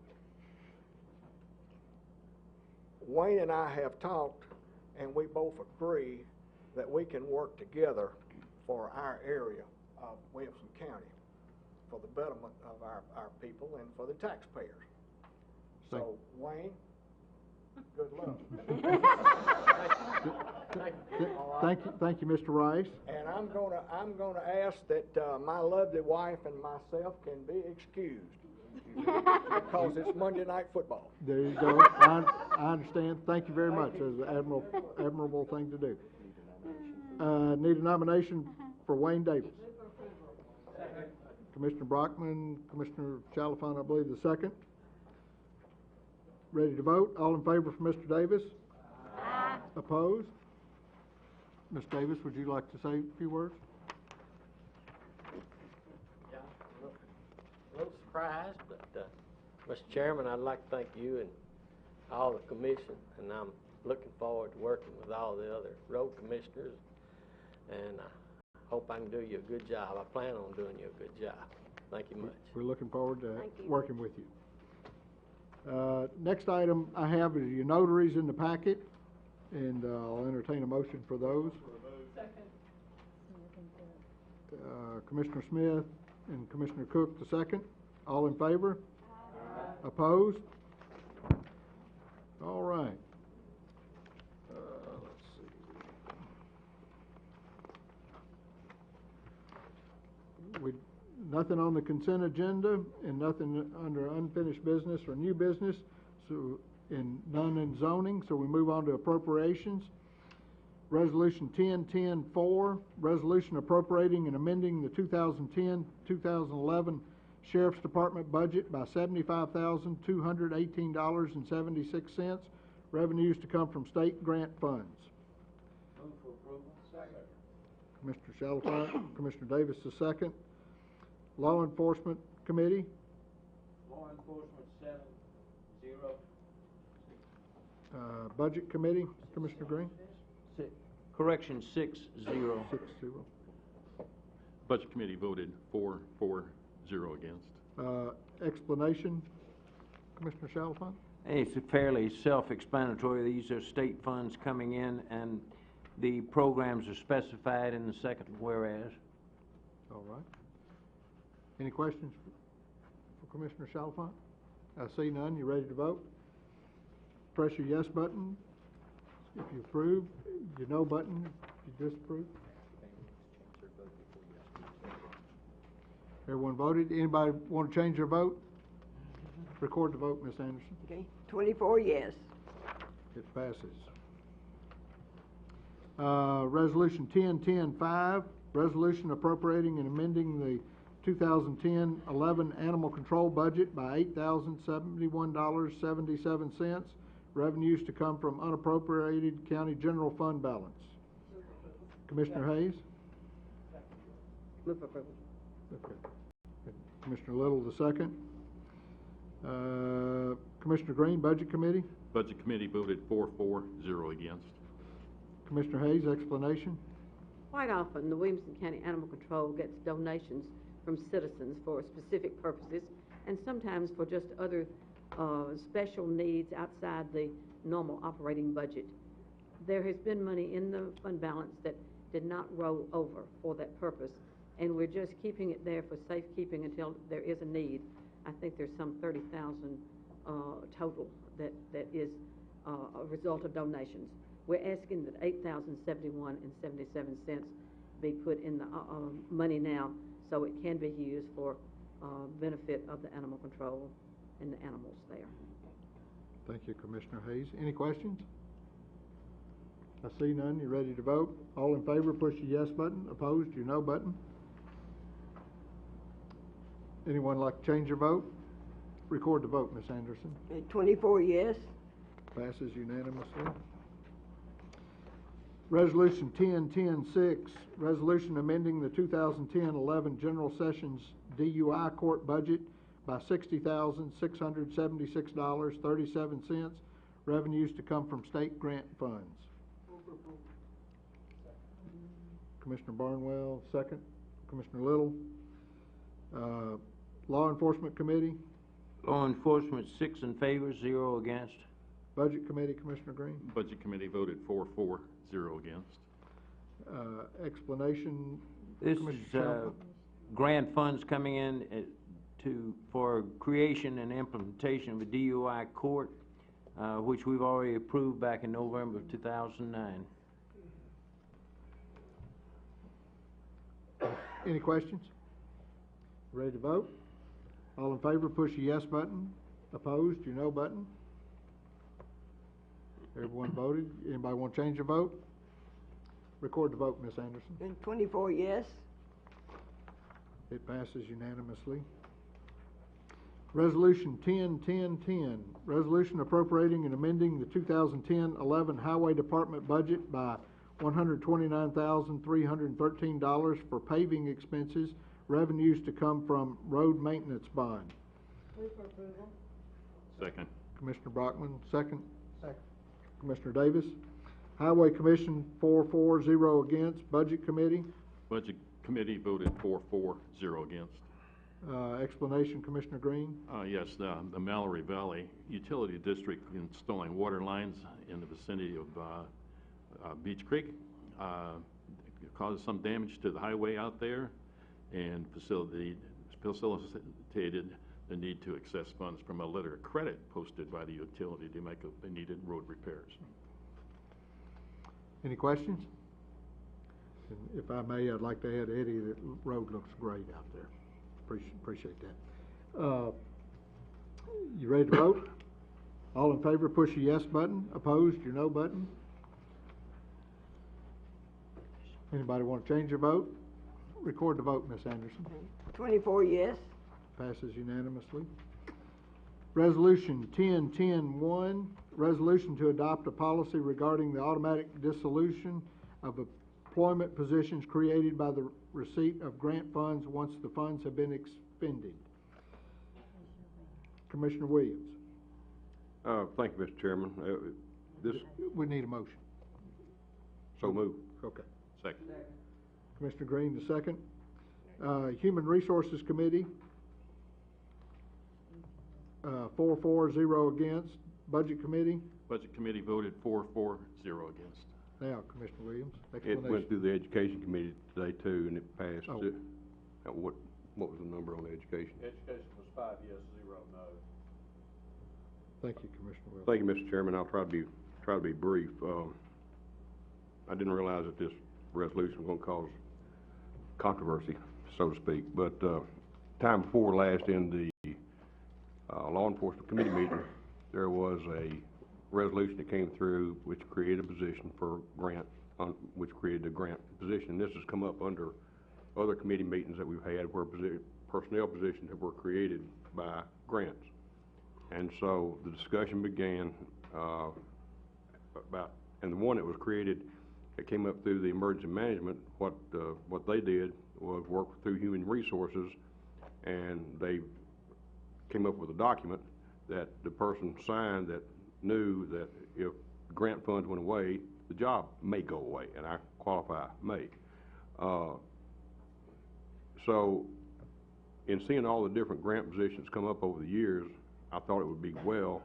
Wayne and I have talked, and we both agree that we can work together for our area of Williamson County, for the betterment of our people and for the taxpayers. So, Wayne, good luck. Thank you, Mr. Rice. And I'm gonna ask that my lovely wife and myself can be excused because it's Monday Night Football. There you go. I understand. Thank you very much. It's an admirable thing to do. Need a nomination for Wayne Davis. Commissioner Brockman, Commissioner Chalifant, I believe, the second. Ready to vote? All in favor for Mr. Davis? Aye. Opposed? Ms. Davis, would you like to say a few words? Yeah, a little surprised, but Mr. Chairman, I'd like to thank you and all the commission, and I'm looking forward to working with all the other road commissioners, and I hope I can do you a good job. I plan on doing you a good job. Thank you much. We're looking forward to working with you. Next item I have is your notaries in the packet, and I'll entertain a motion for those. Second. Commissioner Smith and Commissioner Cook the second. All in favor? Opposed? All right. Let's see. Nothing on the consent agenda and nothing under unfinished business or new business, so, and none in zoning, so we move on to appropriations. Resolution 10-10-4, resolution appropriating and amending the 2010-2011 Sheriff's Department budget by $75,218.76, revenues to come from state grant funds. Move for approval. Second. Commissioner Chalifant, Commissioner Davis the second. Law Enforcement Committee, Law Enforcement 7-0. Budget Committee, Commissioner Green? Correction, 6-0. 6-0. Budget Committee voted 4-0 against. Explanation, Commissioner Chalifant? It's fairly self-explanatory. These are state funds coming in, and the programs are specified in the second whereas. All right. Any questions for Commissioner Chalfant? I see none. You ready to vote? Press your yes button if you approve, your no button if you disapprove. Everyone voted. Anybody want to change their vote? Record the vote, Ms. Anderson. Okay, 24 yes. It passes. Resolution 10-10-5, resolution appropriating and amending the 2010-11 animal control budget by $8,071.77. Revenues to come from unappropriated county general fund balance. Commissioner Hayes? Move for approval. Okay. Commissioner Little, the second. Commissioner Green, Budget Committee. Budget Committee voted 4-4, 0 against. Commissioner Hayes, explanation. Quite often, the Williamson County Animal Control gets donations from citizens for specific purposes, and sometimes for just other special needs outside the normal operating budget. There has been money in the fund balance that did not roll over for that purpose, and we're just keeping it there for safekeeping until there is a need. I think there's some 30,000 total that is a result of donations. We're asking that $8,071.77 be put in the money now, so it can be used for benefit of the animal control and the animals there. Thank you, Commissioner Hayes. Any questions? I see none. You ready to vote? All in favor, push your yes button. Opposed, your no button. Anyone like to change your vote? Record the vote, Ms. Anderson. 24 yes. Passes unanimously. Resolution 10-10-6, resolution amending the 2010-11 General Sessions DUI Court budget by $60,676.37. Revenues to come from state grant funds. Commissioner Barnwell, second. Commissioner Little. Law Enforcement Committee. Law Enforcement, 6 in favor, 0 against. Budget Committee, Commissioner Green. Budget Committee voted 4-4, 0 against. Explanation. This is grant funds coming in for creation and implementation of a DUI court, which we've already approved back in November of 2009. Any questions? Ready to vote? All in favor, push your yes button. Opposed, your no button. Everyone voted. Anybody want to change your vote? Record the vote, Ms. Anderson. 24 yes. It passes unanimously. Resolution 10-10-10, resolution appropriating and amending the 2010-11 Highway Department budget by $129,313 for paving expenses, revenues to come from road maintenance bond. Move for approval. Second. Commissioner Brockman, second. Second. Commissioner Davis. Highway Commission 4-4, 0 against. Budget Committee. Budget Committee voted 4-4, 0 against. Explanation, Commissioner Green. Yes, the Mallory Valley Utility District installing water lines in the vicinity of Beach Creek caused some damage to the highway out there, and facilitated the need to access funds from a letter of credit posted by the utility to make the needed road repairs. Any questions? And if I may, I'd like to add, Eddie, that road looks great out there. Appreciate that. You ready to vote? All in favor, push your yes button. Opposed, your no button. Anybody want to change your vote? Record the vote, Ms. Anderson. 24 yes. Passes unanimously. Resolution 10-10-1, resolution to adopt a policy regarding the automatic dissolution of employment positions created by the receipt of grant funds once the funds have been expended. Commissioner Williams. Thank you, Mr. Chairman. We need a motion. So moved. Okay. Second. Commissioner Green, the second. Human Resources Committee, 4-4, 0 against. Budget Committee. Budget Committee voted 4-0 against. Now, Commissioner Williams, It explanation. went through the Education Committee today too, and it passed. Oh. What was the number on the education? Education was 5 yes, 0 no. Thank you, Commissioner Williams. Thank you, Mr. Chairman. I'll try to be brief. I didn't realize that this resolution was gonna cause controversy, so to speak, but, time before last in the, Law Enforcement Committee meeting, there was a resolution that came through which created a position for grant, which created a grant position. This has come up under other committee meetings that we've had where personnel positions that were created by grants. And so the discussion began, and the one that was created, that came up through the emergency management, what they did was work through human resources, and they came up with a document that the person signed that knew that if grant funds went away, the job may go away, and I qualify may. So in seeing all the different grant positions come up over the years, I thought it would be well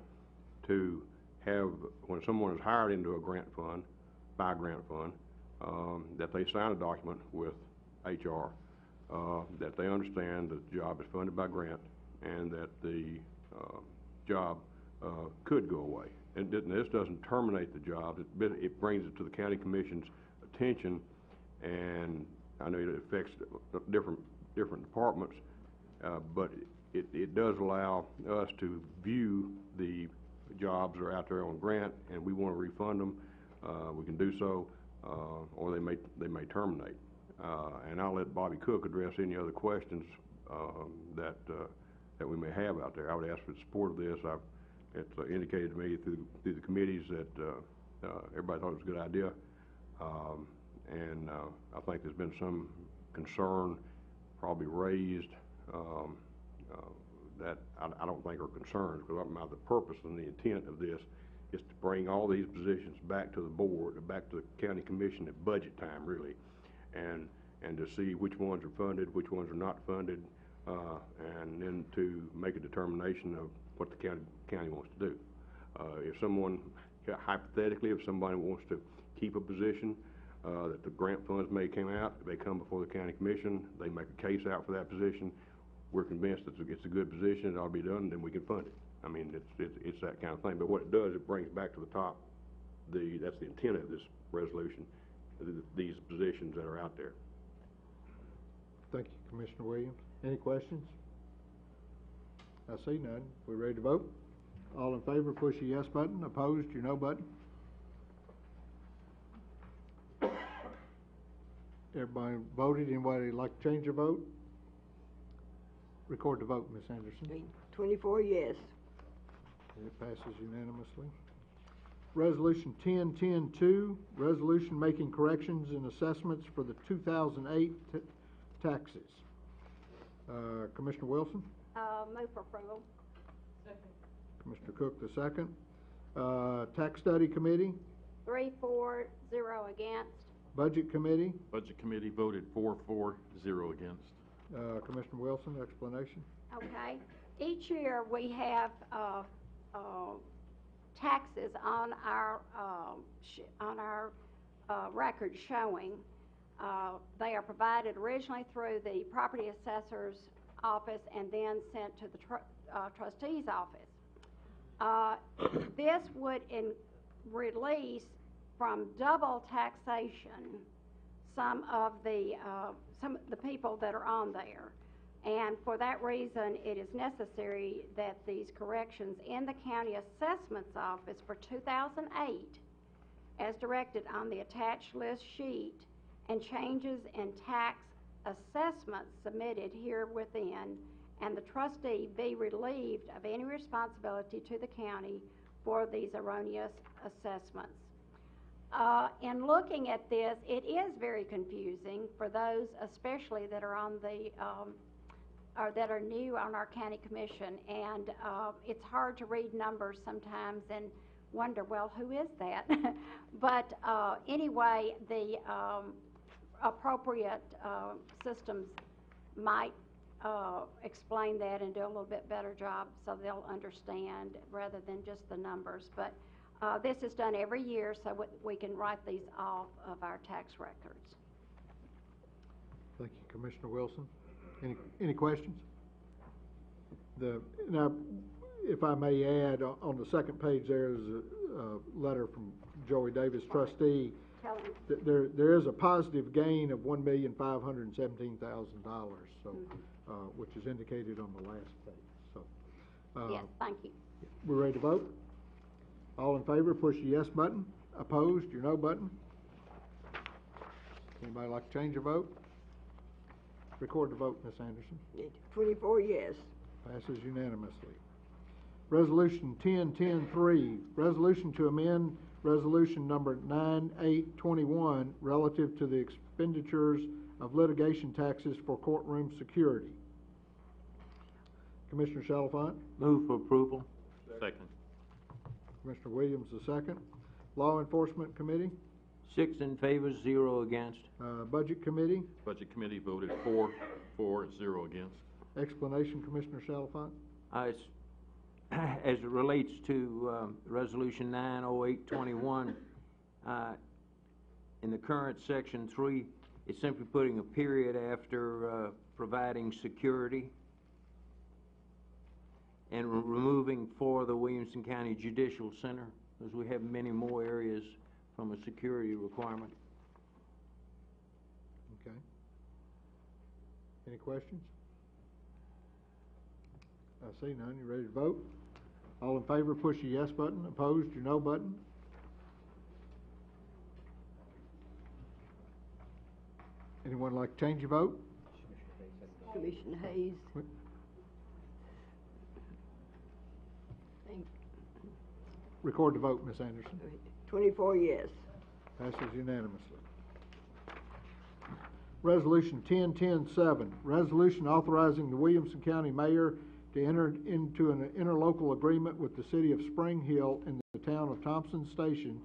to have, when someone is hired into a grant fund, by a grant fund, that they sign a document with HR, that they understand that the job is funded by grant and that the job could go away. And this doesn't terminate the job, it brings it to the county commission's attention, and I know it affects different departments, but it does allow us to view the jobs that are out there on grant, and we want to refund them. We can do so, or they may terminate. And I'll let Bobby Cook address any other questions that we may have out there. I would ask for the support of this. It's indicated to me through the committees that everybody thought it was a good idea, and I think there's been some concern probably raised that I don't think are concerns, because the purpose and the intent of this is to bring all these positions back to the board, back to the county commission at budget time, really, and to see which ones are funded, which ones are not funded, and then to make a determination of what the county wants to do. If someone, hypothetically, if somebody wants to keep a position, that the grant funds may come out, they come before the county commission, they make a case out for that position, we're convinced that it's a good position, it ought to be done, then we can fund it. I mean, it's that kind of thing. But what it does, it brings back to the top, that's the intent of this resolution, these positions that are out there. Thank you, Commissioner Williams. Any questions? I see none. We ready to vote? All in favor, push your yes button. Opposed, your no button. Everybody voted. Anybody like to change their vote? Record the vote, Ms. Anderson. 24 yes. It passes unanimously. Resolution 10-10-2, resolution making corrections and assessments for the 2008 taxes. Commissioner Wilson? Move for approval. Second. Commissioner Cook, the second. Tax Study Committee? 3-4-0 against. Budget Committee? Budget Committee voted 4-0 against. Commissioner Wilson, explanation? Okay. Each year we have taxes on our record showing. They are provided originally through the property assessor's office and then sent to the trustee's office. This would release from double taxation some of the people that are on there. And for that reason, it is necessary that these corrections in the county assessment's office for 2008, as directed on the attached list sheet, and changes in tax assessments submitted here within, and the trustee be relieved of any responsibility to the county for these erroneous assessments. In looking at this, it is very confusing for those especially that are on the or that are new on our county commission, and it's hard to read numbers sometimes and wonder, well, who is that? But anyway, the appropriate systems might explain that and do a little bit better job so they'll understand rather than just the numbers. But this is done every year so we can write these off of our tax records. Thank you, Commissioner Wilson. Any questions? Now, if I may add, on the second page there is a letter from Joey Davis, trustee. That there is a positive gain of $1,517,000, so which is indicated on the last page. So, yes, thank you. We're ready to vote. All in favor, push the yes button. Opposed, your no button. Anybody like to change your vote? Record the vote, Ms. Anderson. 24 yes. Passes unanimously. Resolution 10-10-3, resolution to amend resolution number 9821 relative to the expenditures of litigation taxes for courtroom security. Commissioner Chalfant? Move for approval. Second. Commissioner Williams, the second. Law Enforcement Committee? 6 in favor, 0 against. Budget Committee? Budget Committee voted 4 for, 0 against. Explanation, Commissioner Chalfant? As it relates to Resolution 90821, in the current Section 3, it's simply putting a period after providing security and removing for the Williamson County Judicial Center, as we have many more areas from a security requirement. Okay. Any questions? I see none. You ready to vote? All in favor, push your yes button. Opposed, your no button. Anyone like to change your vote? Commissioner Hayes. Record the vote, Ms. Anderson. 24 yes. Passes unanimously. Resolution 10-10-7, resolution authorizing the Williamson County Mayor to enter into an interlocal agreement with the City of Spring Hill and the Town of Thompson Station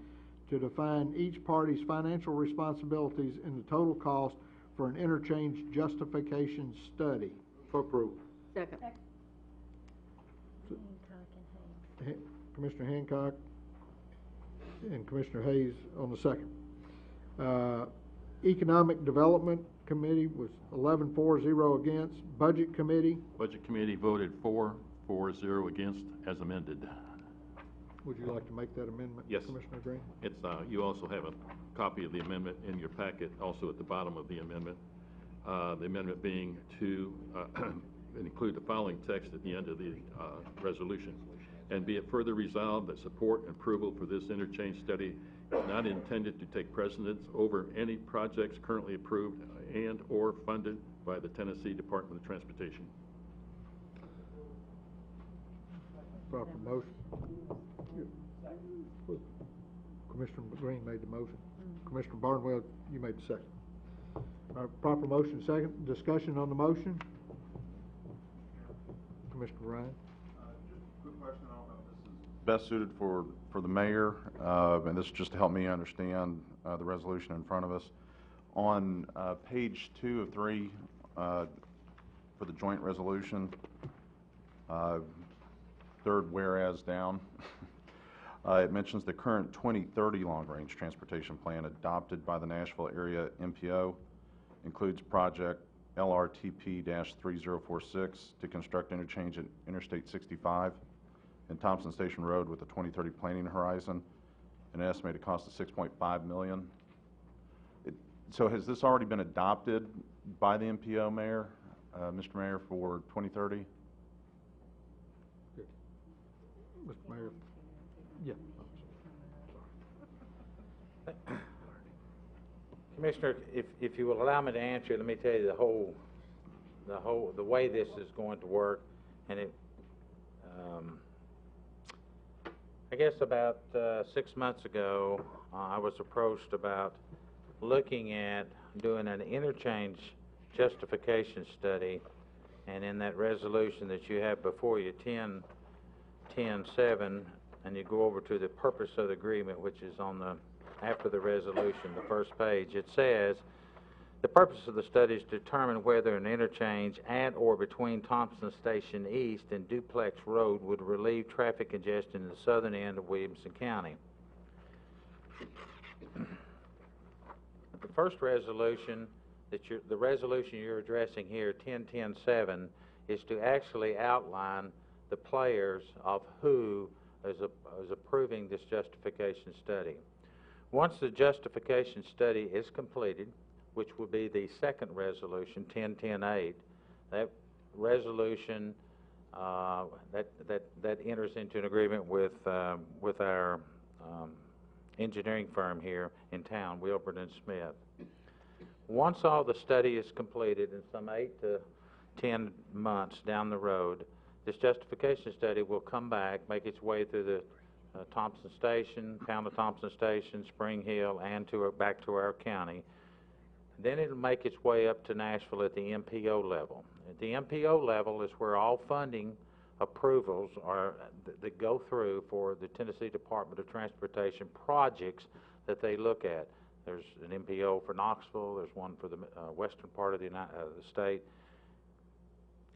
to define each party's financial responsibilities and the total cost for an interchange justification study. For approval. Second. Commissioner Hancock and Commissioner Hayes on the second. Economic Development Committee was 11 for, 0 against. Budget Committee? Budget Committee voted 4 for, 0 against, as amended. Would you like to make that amendment, Yes. Commissioner Green? It's, you also have a copy of the amendment in your packet, also at the bottom of the amendment. The amendment being to include the following text at the end of the resolution. And be it further resolved that support and approval for this interchange study is not intended to take precedence over any projects currently approved and or funded by the Tennessee Department of Transportation. Proper motion. Commissioner Green made the motion. Commissioner Barnwell, you made the second. Proper motion second. Discussion on the motion. Commissioner Ryan. Just a quick question. I don't know if this is best suited for the mayor, and this is just to help me understand the resolution in front of us. On page 2 of 3 for the joint resolution, third whereas down, it mentions the current 2030 long-range transportation plan adopted by the Nashville area MPO includes project LRTP-3046 to construct interchange at Interstate 65 and Thompson Station Road with a 2030 planning horizon and an estimated cost of $6.5 million. So has this already been adopted by the MPO, Mayor, Mr. Mayor, for 2030? Mr. Mayor. Yeah. Commissioner, if you will allow me to answer, let me tell you the way this is going to work. And it, I guess about 6 months ago, I was approached about looking at doing an interchange justification study, and in that resolution that you have before you, 10.10.7, and you go over to the purpose of the agreement, which is on the after the resolution, the first page, it says The purpose of the study is to determine whether an interchange at or between Thompson Station East and Duplex Road would relieve traffic congestion in the southern end of Williamson County. The first resolution, the resolution you're addressing here, 10.10.7, is to actually outline the players of who is approving this justification study. Once the justification study is completed, which will be the second resolution, 10.10.8, that resolution that enters into an agreement with our engineering firm here in town, Wilbur and Smith. Once all the study is completed in some 8 to 10 months down the road, this justification study will come back, make its way through the Thompson Station, Pound of Thompson Station, Spring Hill, and back to our county. Then it'll make its way up to Nashville at the MPO level. At the MPO level is where all funding approvals are that go through for the Tennessee Department of Transportation projects that they look at. There's an MPO for Knoxville, there's one for the western part of the state,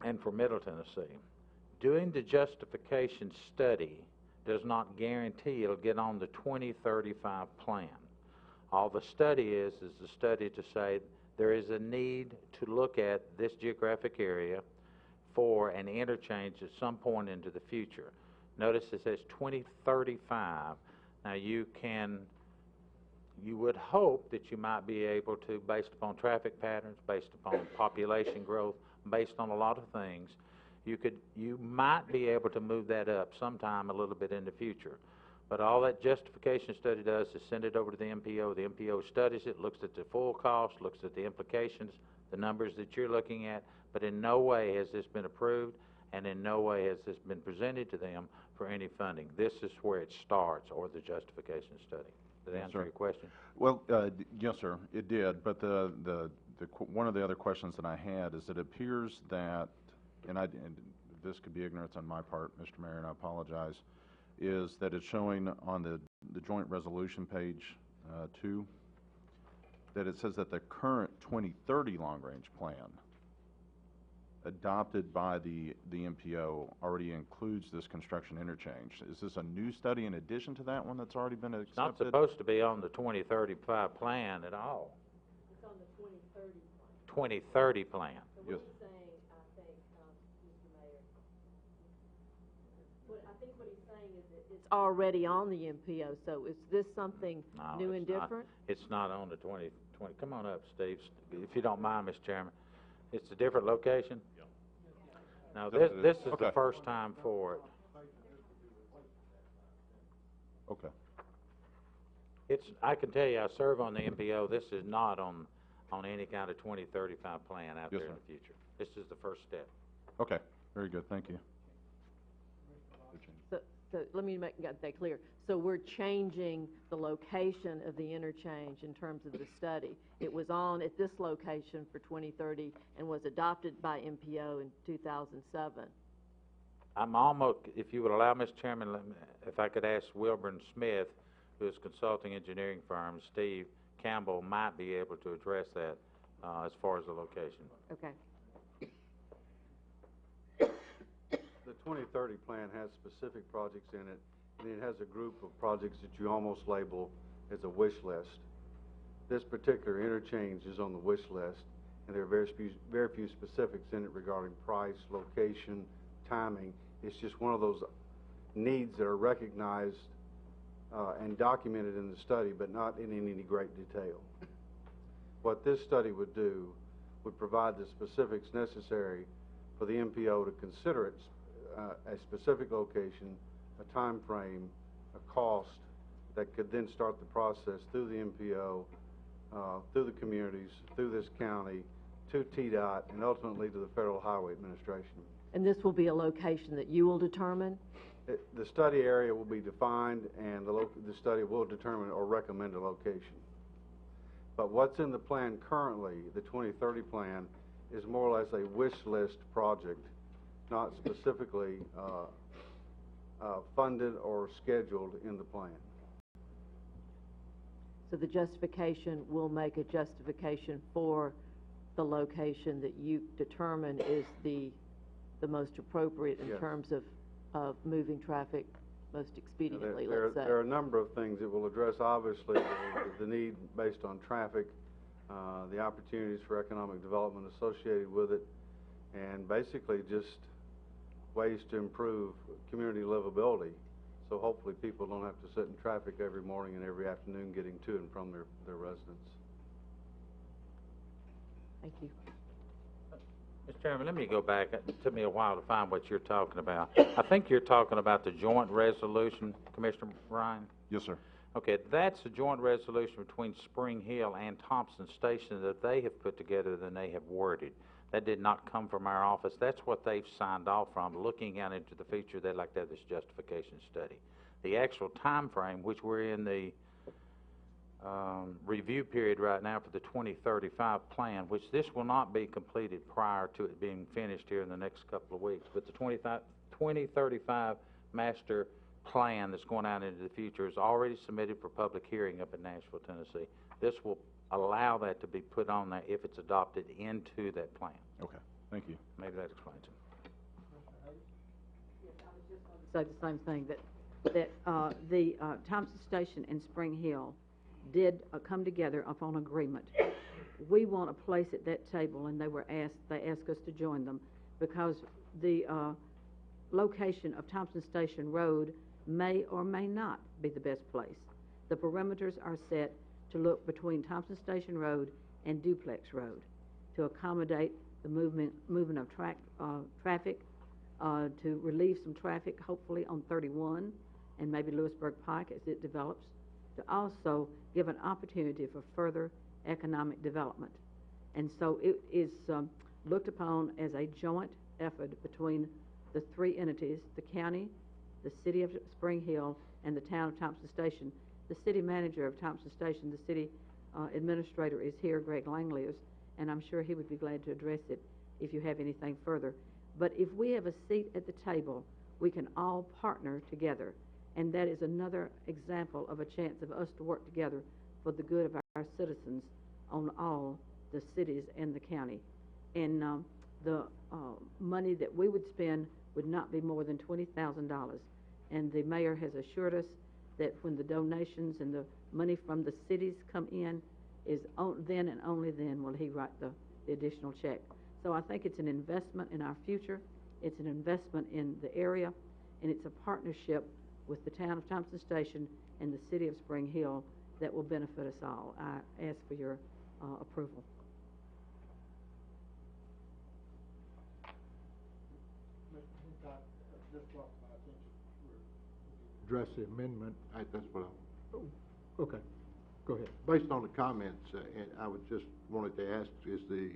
and for Middle Tennessee. Doing the justification study does not guarantee it'll get on the 2035 plan. All the study is the study to say there is a need to look at this geographic area for an interchange at some point into the future. Notice it says 2035. Now you would hope that you might be able to, based upon traffic patterns, based upon population growth, based on a lot of things, you might be able to move that up sometime a little bit in the future. But all that justification study does is send it over to the MPO. The MPO studies it, looks at the full cost, looks at the implications, the numbers that you're looking at, but in no way has this been approved, and in no way has this been presented to them for any funding. This is where it starts, or the justification study. Did that answer your question? Well, yes, sir, it did. But one of the other questions that I had is it appears that, and this could be ignorance on my part, Mr. Mayor, and I apologize, is that it's showing on the joint resolution page 2 that it says that the current 2030 long-range plan adopted by the MPO already includes this construction interchange. Is this a new study in addition to that one that's already been accepted? It's not supposed to be on the 2035 plan at all. It's on the 2030 plan. 2030 plan. So what he's saying, I think, Mr. Mayor, I think what he's saying is that it's already on the MPO, so is this something new and different? It's not on the 2020. Come on up, Steve, if you don't mind, Mr. Chairman. It's a different location? Yeah. Now, this is the first time for it. Okay. I can tell you, I serve on the MPO. This is not on any kind of 2035 plan out there in the future. This is the first step. Okay, very good, thank you. So let me get that clear. So we're changing the location of the interchange in terms of the study. It was on at this location for 2030 and was adopted by MPO in 2007. I'm almost, if you would allow, Mr. Chairman, if I could ask Wilbur and Smith, who is consulting engineering firm, Steve Campbell might be able to address that as far as the location. Okay. The 2030 plan has specific projects in it, and it has a group of projects that you almost label as a wish list. This particular interchange is on the wish list, and there are very few specifics in it regarding price, location, timing. It's just one of those needs that are recognized and documented in the study, but not in any great detail. What this study would do would provide the specifics necessary for the MPO to consider it a specific location, a time frame, a cost that could then start the process through the MPO, through the communities, through this county, to TDOT, and ultimately to the Federal Highway Administration. And this will be a location that you will determine? The study area will be defined, and the study will determine or recommend a location. But what's in the plan currently, the 2030 plan, is more or less a wish list project, not specifically funded or scheduled in the plan. So the justification will make a justification for the location that you determine is the most appropriate in Yes. terms of moving traffic most expediently, There let's say. are a number of things it will address, obviously, the need based on traffic, the opportunities for economic development associated with it, and basically just ways to improve community livability. So hopefully people don't have to sit in traffic every morning and every afternoon getting to and from their residence. Thank you. Mr. Chairman, let me go back. It took me a while to find what you're talking about. I think you're talking about the joint resolution, Commissioner Ryan? Yes, sir. Okay, that's a joint resolution between Spring Hill and Thompson Station that they have put together and they have worded. That did not come from our office. That's what they've signed off from. Looking out into the future, they'd like to have this justification study. The actual time frame, which we're in the review period right now for the 2035 plan, which this will not be completed prior to it being finished here in the next couple of weeks, but the 2035 master plan that's going out into the future is already submitted for public hearing up in Nashville, Tennessee. This will allow that to be put on there if it's adopted into that plan. Okay, thank you. Maybe that explains it. Say the same thing, that the Thompson Station and Spring Hill did come together upon agreement. We want a place at that table, and they asked us to join them because the location of Thompson Station Road may or may not be the best place. The perimeters are set to look between Thompson Station Road and Duplex Road to accommodate the movement of traffic, to relieve some traffic, hopefully on 31 and maybe Lewisburg Pike as it develops, to also give an opportunity for further economic development. And so it is looked upon as a joint effort between the three entities, the county, the city of Spring Hill, and the town of Thompson Station. The city manager of Thompson Station, the city administrator is here, Greg Langley is, and I'm sure he would be glad to address it if you have anything further. But if we have a seat at the table, we can all partner together, and that is another example of a chance of us to work together for the good of our citizens on all the cities and the county. And the money that we would spend would not be more than $20,000, and the mayor has assured us that when the donations and the money from the cities come in, then and only then will he write the additional check. So I think it's an investment in our future, it's an investment in the area, and it's a partnership with the town of Thompson Station and the city of Spring Hill that will benefit us all. I ask for your approval. Address the amendment. That's what Okay, go ahead. based on the comments, and I would just wanted to ask, is the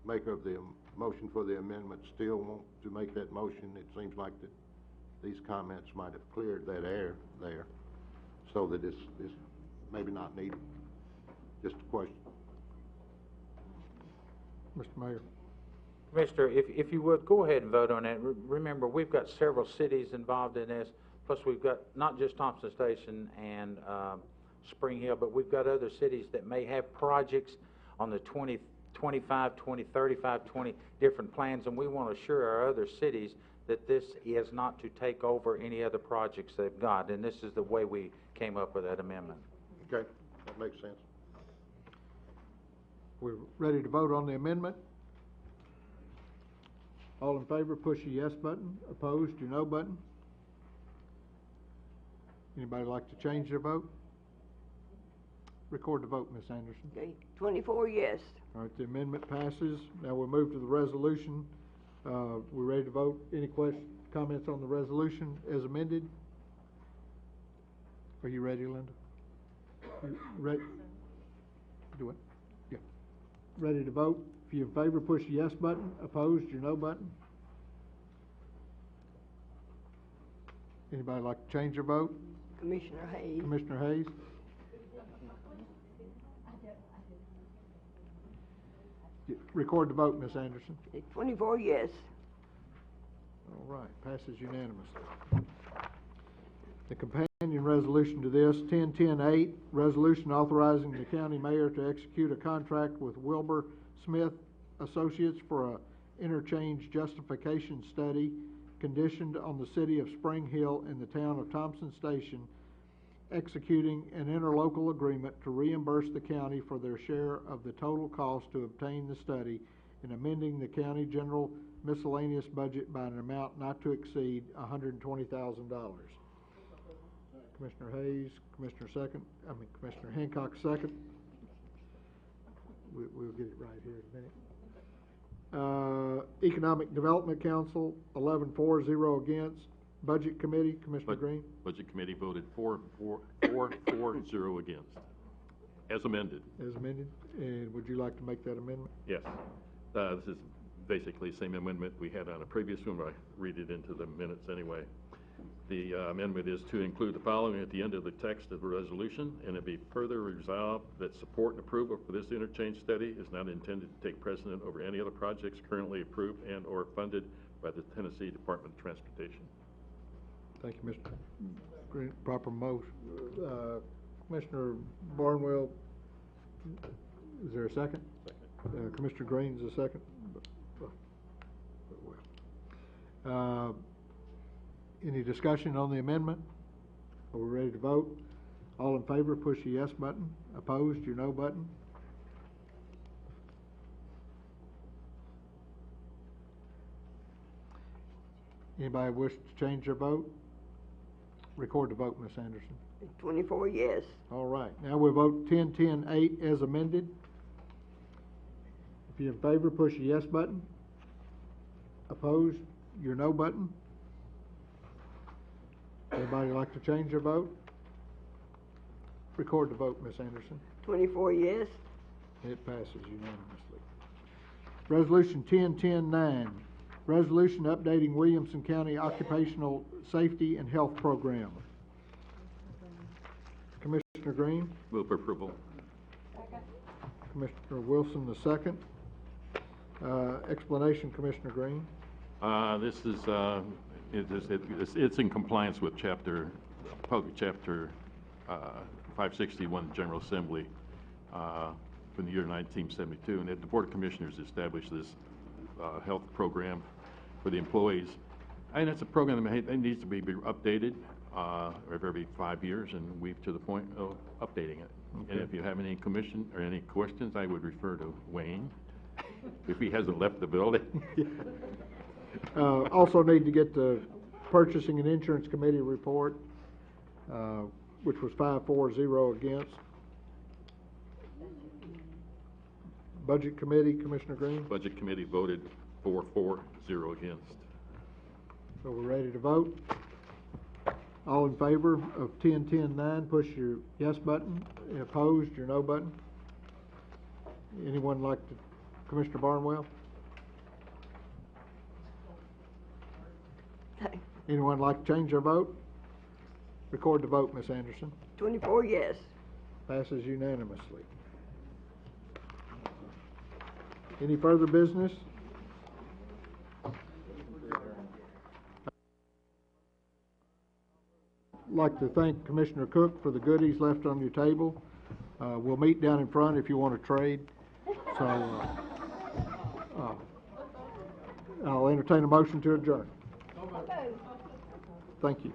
maker of the motion for the amendment still want to make that motion? It seems like that these comments might have cleared that air there, so that it's maybe not needed. Just a question. Mr. Mayor. Commissioner, if you would, go ahead and vote on that. Remember, we've got several cities involved in this, plus we've got not just Thompson Station and Spring Hill, but we've got other cities that may have projects on the 2025, 2035, 20 different plans, and we want to assure our other cities that this is not to take over any other projects they've got, and this is the way we came up with that amendment. Okay, that makes sense. We're ready to vote on the amendment. All in favor, push the yes button. Opposed, your no button. Anybody like to change their vote? Record the vote, Ms. Anderson. Okay, 24 yes. All right, the amendment passes. Now we'll move to the resolution. We're ready to vote. Any comments on the resolution as amended? Are you ready, Linda? You ready? Do it. Yeah. Ready to vote? If you're in favor, push the yes button. Opposed, your no button. Anybody like to change their vote? Commissioner Hayes. Commissioner Hayes? Record the vote, Ms. Anderson. 24 yes. All right, passes unanimously. The companion resolution to this, 10-10-8, resolution authorizing the county mayor to execute a contract with Wilbur Smith Associates for a interchange justification study conditioned on the city of Spring Hill and the town of Thompson Station executing an interlocal agreement to reimburse the county for their share of the total cost to obtain the study and amending the county general miscellaneous budget by an amount not to exceed $120,000. Commissioner Hayes, Commissioner Hancock second. We'll get it right here in a minute. Economic Development Council, 11-4, 0 against. Budget Committee, Commissioner Green? Budget Committee voted 4-0 against, as amended. As amended. And would you like to make that amendment? Yes. This is basically the same amendment we had on a previous one, but I read it into the minutes anyway. The amendment is to include the following at the end of the text of the resolution, and it be further resolved that support and approval for this interchange study is not intended to take precedent over any other projects currently approved and or funded by the Tennessee Department of Transportation. Thank you, Mr. Green. Proper motion. Commissioner Barnwell, is there a second? Second. Commissioner Green's a second. Any discussion on the amendment? Are we ready to vote? All in favor, push the yes button. Opposed, your no button. Anybody wish to change their vote? Record the vote, Ms. Anderson. 24 yes. All right. Now we vote 10-10-8 as amended. If you're in favor, push the yes button. Opposed, your no button. Anybody like to change their vote? Record the vote, Ms. Anderson. 24 yes. It passes unanimously. Resolution 10-10-9, resolution updating Williamson County Occupational Safety and Health Program. Commissioner Green? Move for approval. Commissioner Wilson, the second. Explanation, Commissioner Green? This is, it's in compliance with Public Chapter 561, General Assembly, from the year 1972, and the Board of Commissioners established this health program for the employees. And it's a program that needs to be updated every 5 years, and we've to the point of updating it. Okay. And if you have any any questions, I would refer to Wayne, if he hasn't left the building. Also need to get the Purchasing and Insurance Committee report, which was 5-4-0 against. Budget Committee, Commissioner Green? Budget Committee voted 4-4-0 against. So we're ready to vote. All in favor of 10-10-9, push your yes button. Opposed, your no button. Anyone like to, Commissioner Barnwell? Anyone like to change their vote? Record the vote, Ms. Anderson. 24 yes. Passes unanimously. Any further business? I'd like to thank Commissioner Cook for the goodies left on your table. We'll meet down in front if you want to trade. So I'll entertain a motion to adjourn. Thank you.